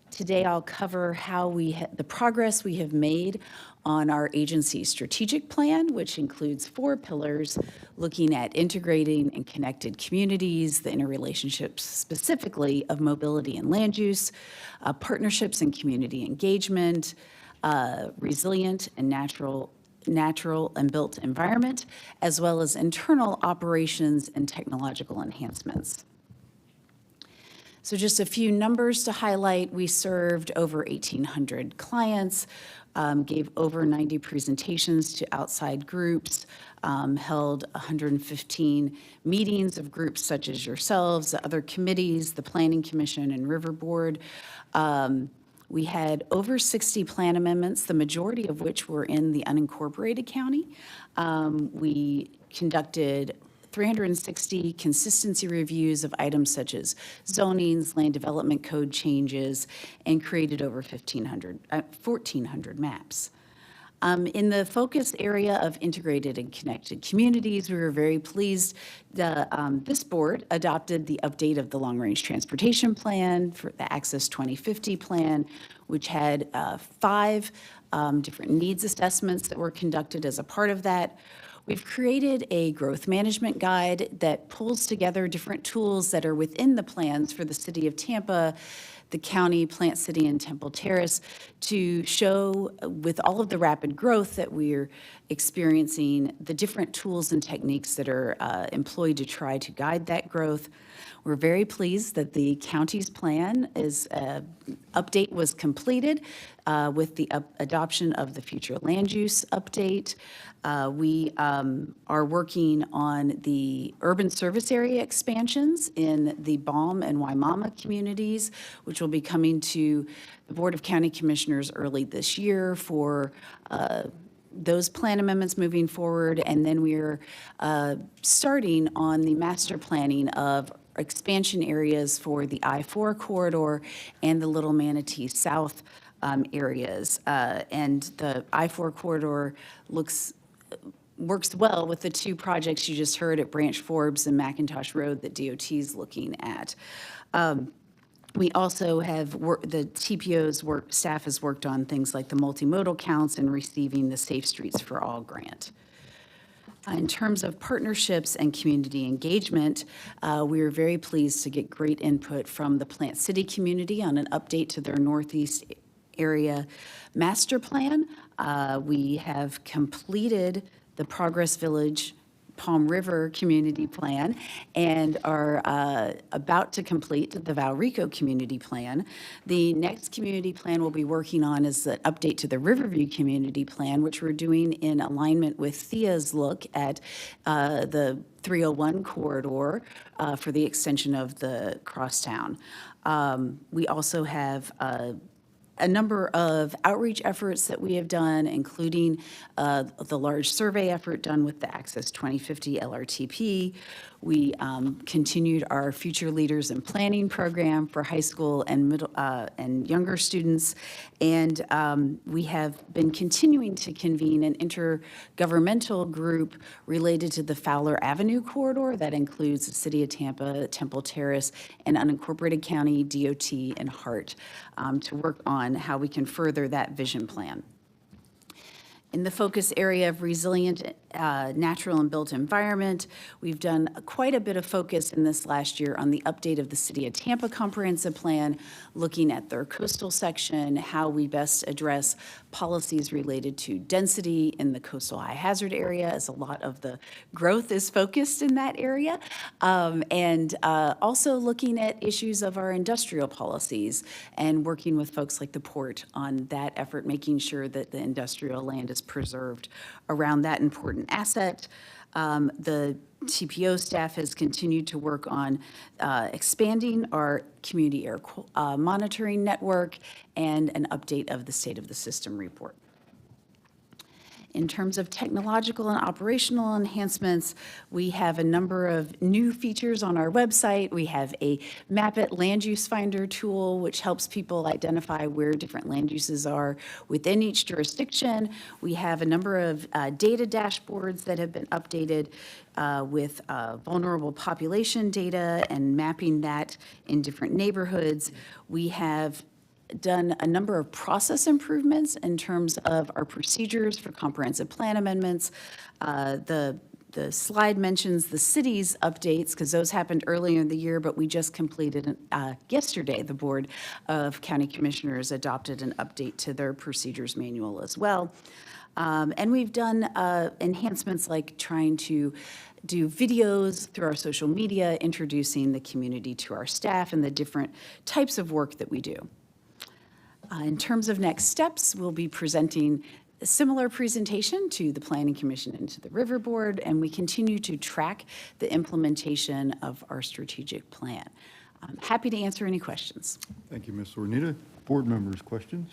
Today, I'll cover how the progress we have made on our agency's strategic plan, which includes 4 pillars, looking at integrating and connected communities, the interrelationships specifically of mobility and land use, partnerships and community engagement, resilient and natural and built environment, as well as internal operations and technological enhancements. So just a few numbers to highlight. We served over 1,800 clients, gave over 90 presentations to outside groups, held 115 meetings of groups such as yourselves, the other committees, the Planning Commission and River Board. We had over 60 plan amendments, the majority of which were in the unincorporated county. We conducted 360 consistency reviews of items such as zonings, land development code changes, and created over 1,400 maps. In the focus area of integrated and connected communities, we were very pleased that this board adopted the update of the long-range transportation plan for the Access 2050 plan, which had 5 different needs assessments that were conducted as a part of that. We've created a growth management guide that pulls together different tools that are within the plans for the city of Tampa, the county, Plant City, and Temple Terrace to show, with all of the rapid growth that we're experiencing, the different tools and techniques that are employed to try to guide that growth. We're very pleased that the county's plan update was completed with the adoption of the future land use update. We are working on the urban service area expansions in the Balm and Waimama communities, which will be coming to the Board of County Commissioners early this year for those plan amendments moving forward. And then we're starting on the master planning of expansion areas for the I-4 corridor and the Little Manatee South areas. And the I-4 corridor works well with the 2 projects you just heard at Branch Forbes and McIntosh Road that DOT is looking at. We also have the TPO's staff has worked on things like the multimodal counts and receiving the Safe Streets for All grant. In terms of partnerships and community engagement, we were very pleased to get great input from the Plant City community on an update to their Northeast area master plan. We have completed the Progress Village Palm River Community Plan and are about to complete the Valrico Community Plan. The next community plan we'll be working on is the update to the Riverview Community Plan, which we're doing in alignment with Thea's look at the 301 corridor for the extension of the crosstown. We also have a number of outreach efforts that we have done, including the large survey effort done with the Access 2050 LRTP. We continued our Future Leaders in Planning program for high school and middle and younger students, and we have been continuing to convene an intergovernmental group related to the Fowler Avenue corridor that includes the City of Tampa, Temple Terrace, and unincorporated county, DOT, and HART to work on how we can further that vision plan. In the focus area of resilient natural and built environment, we've done quite a bit of focus in this last year on the update of the City of Tampa Comprehensive Plan, looking at their coastal section, how we best address policies related to density in the coastal high hazard area, as a lot of the growth is focused in that area, and also looking at issues of our industrial policies and working with folks like the port on that effort, making sure that the industrial land is preserved around that important asset. The TPO staff has continued to work on expanding our community air monitoring network and an update of the State of the System report. In terms of technological and operational enhancements, we have a number of new features on our website. We have a Map It Land Use Finder tool, which helps people identify where different land uses are within each jurisdiction. We have a number of data dashboards that have been updated with vulnerable population data and mapping that in different neighborhoods. We have done a number of process improvements in terms of our procedures for comprehensive plan amendments. The slide mentions the city's updates because those happened earlier in the year, but we just completed yesterday. The Board of County Commissioners adopted an update to their procedures manual as well. And we've done enhancements like trying to do videos through our social media, introducing the community to our staff and the different types of work that we do. In terms of next steps, we'll be presenting a similar presentation to the Planning Commission and to the River Board, and we continue to track the implementation of our strategic plan. I'm happy to answer any questions. Thank you, Ms. Ornita. Board members, questions?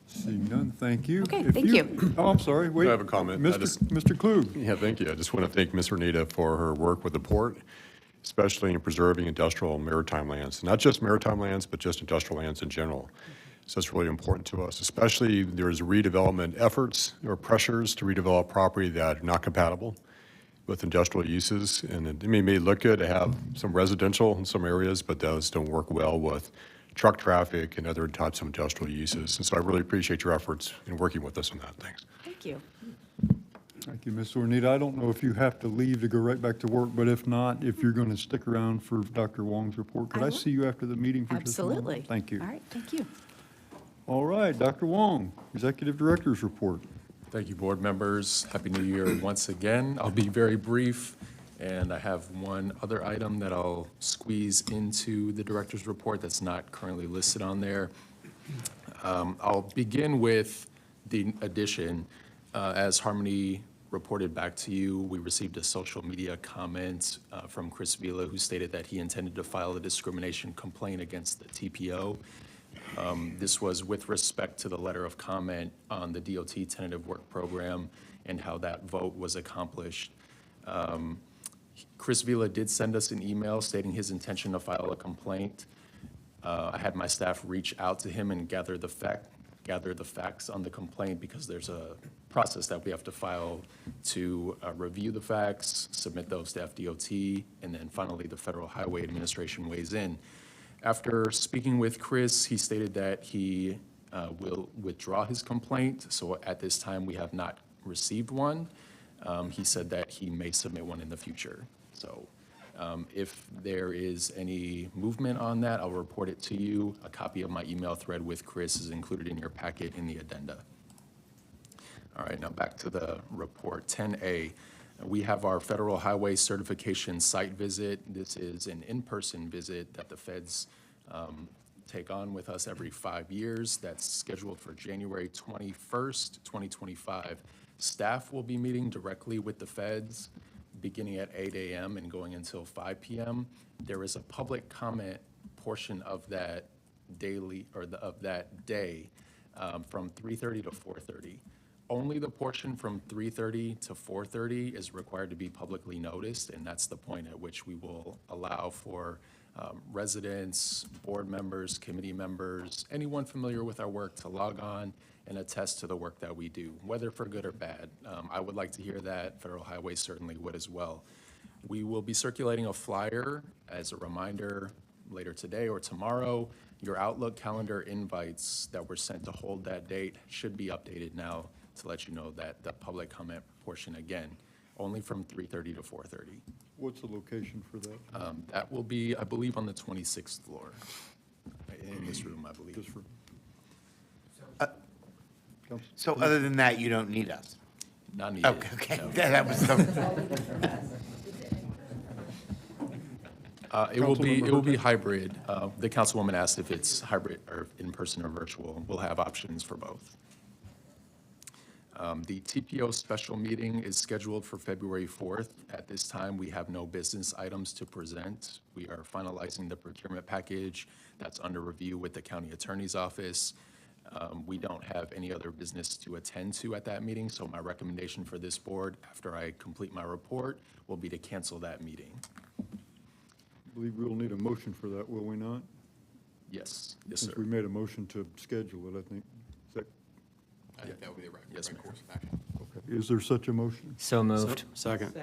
Seeing none, thank you. Okay, If thank you. Oh, I'm sorry, wait. I have a comment. Mr. Klug. Yeah, thank you. I just want to thank Ms. Renita for her work with the port, especially in preserving industrial and maritime lands, not just maritime lands, but just industrial lands in general. So it's really important to us, especially there's redevelopment efforts or pressures to redevelop property that are not compatible with industrial uses. And it may look good to have some residential in some areas, but those don't work well with truck traffic and other types of industrial uses. And so I really appreciate your efforts in working with us on that. Thanks. Thank you. Thank you, Ms. Ornita. I don't know if you have to leave to go right back to work, but if not, if you're going to stick around for Dr. Wong's report, could I see you after the meeting for just a moment? Absolutely. Thank you. All right, thank you. All right, Dr. Wong, Executive Director's report. Thank you, board members. Happy New Year once again. I'll be very brief, and I have one other item that I'll squeeze into the director's report that's not currently listed on there. I'll begin with the addition. As Harmony reported back to you, we received a social media comment from Chris Vila, who stated that he intended to file a discrimination complaint against the TPO. This was with respect to the letter of comment on the DOT tentative work program and how that vote was accomplished. Chris Vila did send us an email stating his intention to file a complaint. I had my staff reach out to him and gather the facts on the complaint because there's a process that we have to file to review the facts, submit those to FDOT, and then finally the Federal Highway Administration weighs in. After speaking with Chris, he stated that he will withdraw his complaint. So at this time, we have not received one. He said that he may submit one in the future. So if there is any movement on that, I'll report it to you. A copy of my email thread with Chris is included in your packet in the addenda. All right, now back to the report. 10A, we have our Federal Highway Certification site visit. This is an in-person visit that the feds take on with us every 5 years. That's scheduled for January 21st, 2025. Staff will be meeting directly with the feds beginning at 8 a.m. and going until 5 p.m. There is a public comment portion of that daily, or of that day, from 3:30 to 4:30. Only the portion from 3:30 to 4:30 is required to be publicly noticed, and that's the point at which we will allow for residents, board members, committee members, anyone familiar with our work to log on and attest to the work that we do, whether for good or bad. I would like to hear that. Federal Highway certainly would as well. We will be circulating a flyer as a reminder later today or tomorrow Your Outlook calendar invites that were sent to hold that date should be updated now to let you know that the public comment portion, again, only from 3:30 to 4:30. What's the location for that? That will be, I believe, on the 26th floor, in this room, I believe. Just for- So other than that, you don't need us? Not needed. Okay, no. that was the, It will be hybrid. The councilwoman asked if it's hybrid or in person or virtual. We'll have options for both. The TPO special meeting is scheduled for February 4th. At this time, we have no business items to present. We are finalizing the procurement package that's under review with the county attorney's office. We don't have any other business to attend to at that meeting, so my recommendation for this board, after I complete my report, will be to cancel that meeting. I believe we'll need a motion for that, will we not? Yes, yes, Since sir. we made a motion to schedule it, I think. Is that, I think that would be the right course of action. okay. Is there such a motion? So moved. Second.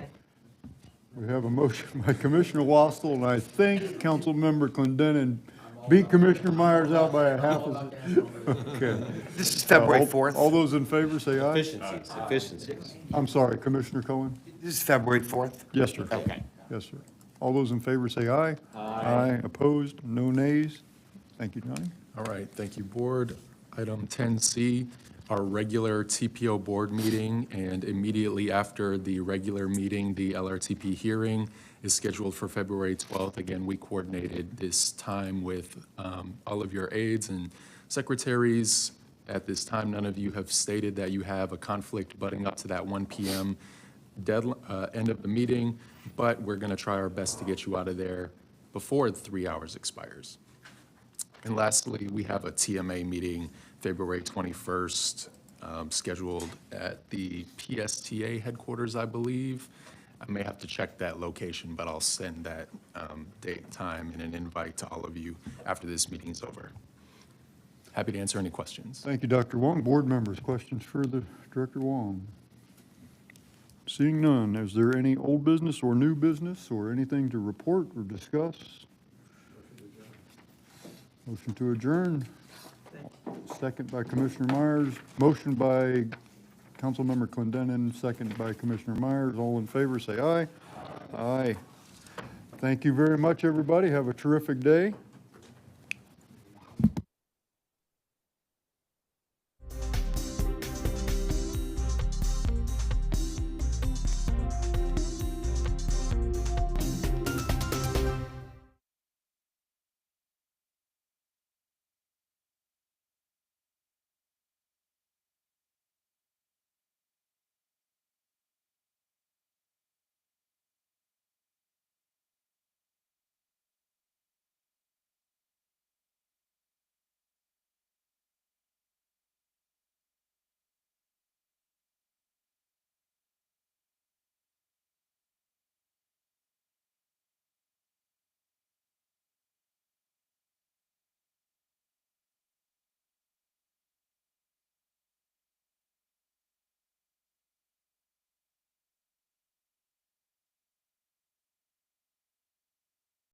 We have a motion by Commissioner Wastel, and I think Councilmember Clendenin beat Commissioner Myers out by a half a... Okay. this is February 4th. All those in favor, say aye. Efficiencies. I'm sorry, Commissioner Cohen? This is February 4th? Yes, sir. Okay. Yes, sir. All those in favor, say aye. Aye. Opposed? No nays? Thank you, Johnny. All right, thank you, board. Item 10C, our regular TPO board meeting, and immediately after the regular meeting, the LRTP hearing is scheduled for February 12th. Again, we coordinated this time with all of your aides and secretaries. At this time, none of you have stated that you have a conflict butting up to that 1 p.m. End of the meeting, but we're going to try our best to get you out of there before 3 hours expires. And lastly, we have a TMA meeting February 21st, scheduled at the PSTA headquarters, I believe. I may have to check that location, but I'll send that date, time, and an invite to all of you after this meeting's over. Happy to answer any questions. Thank you, Dr. Wong. Board members, questions for the Director Wong? Seeing none, is there any old business or new business or anything to report or discuss? Motion to adjourn. Second by Commissioner Myers. Motion by Councilmember Clendenin, second by Commissioner Myers. All in favor, say aye. Aye. Thank you very much, everybody. Have a terrific day.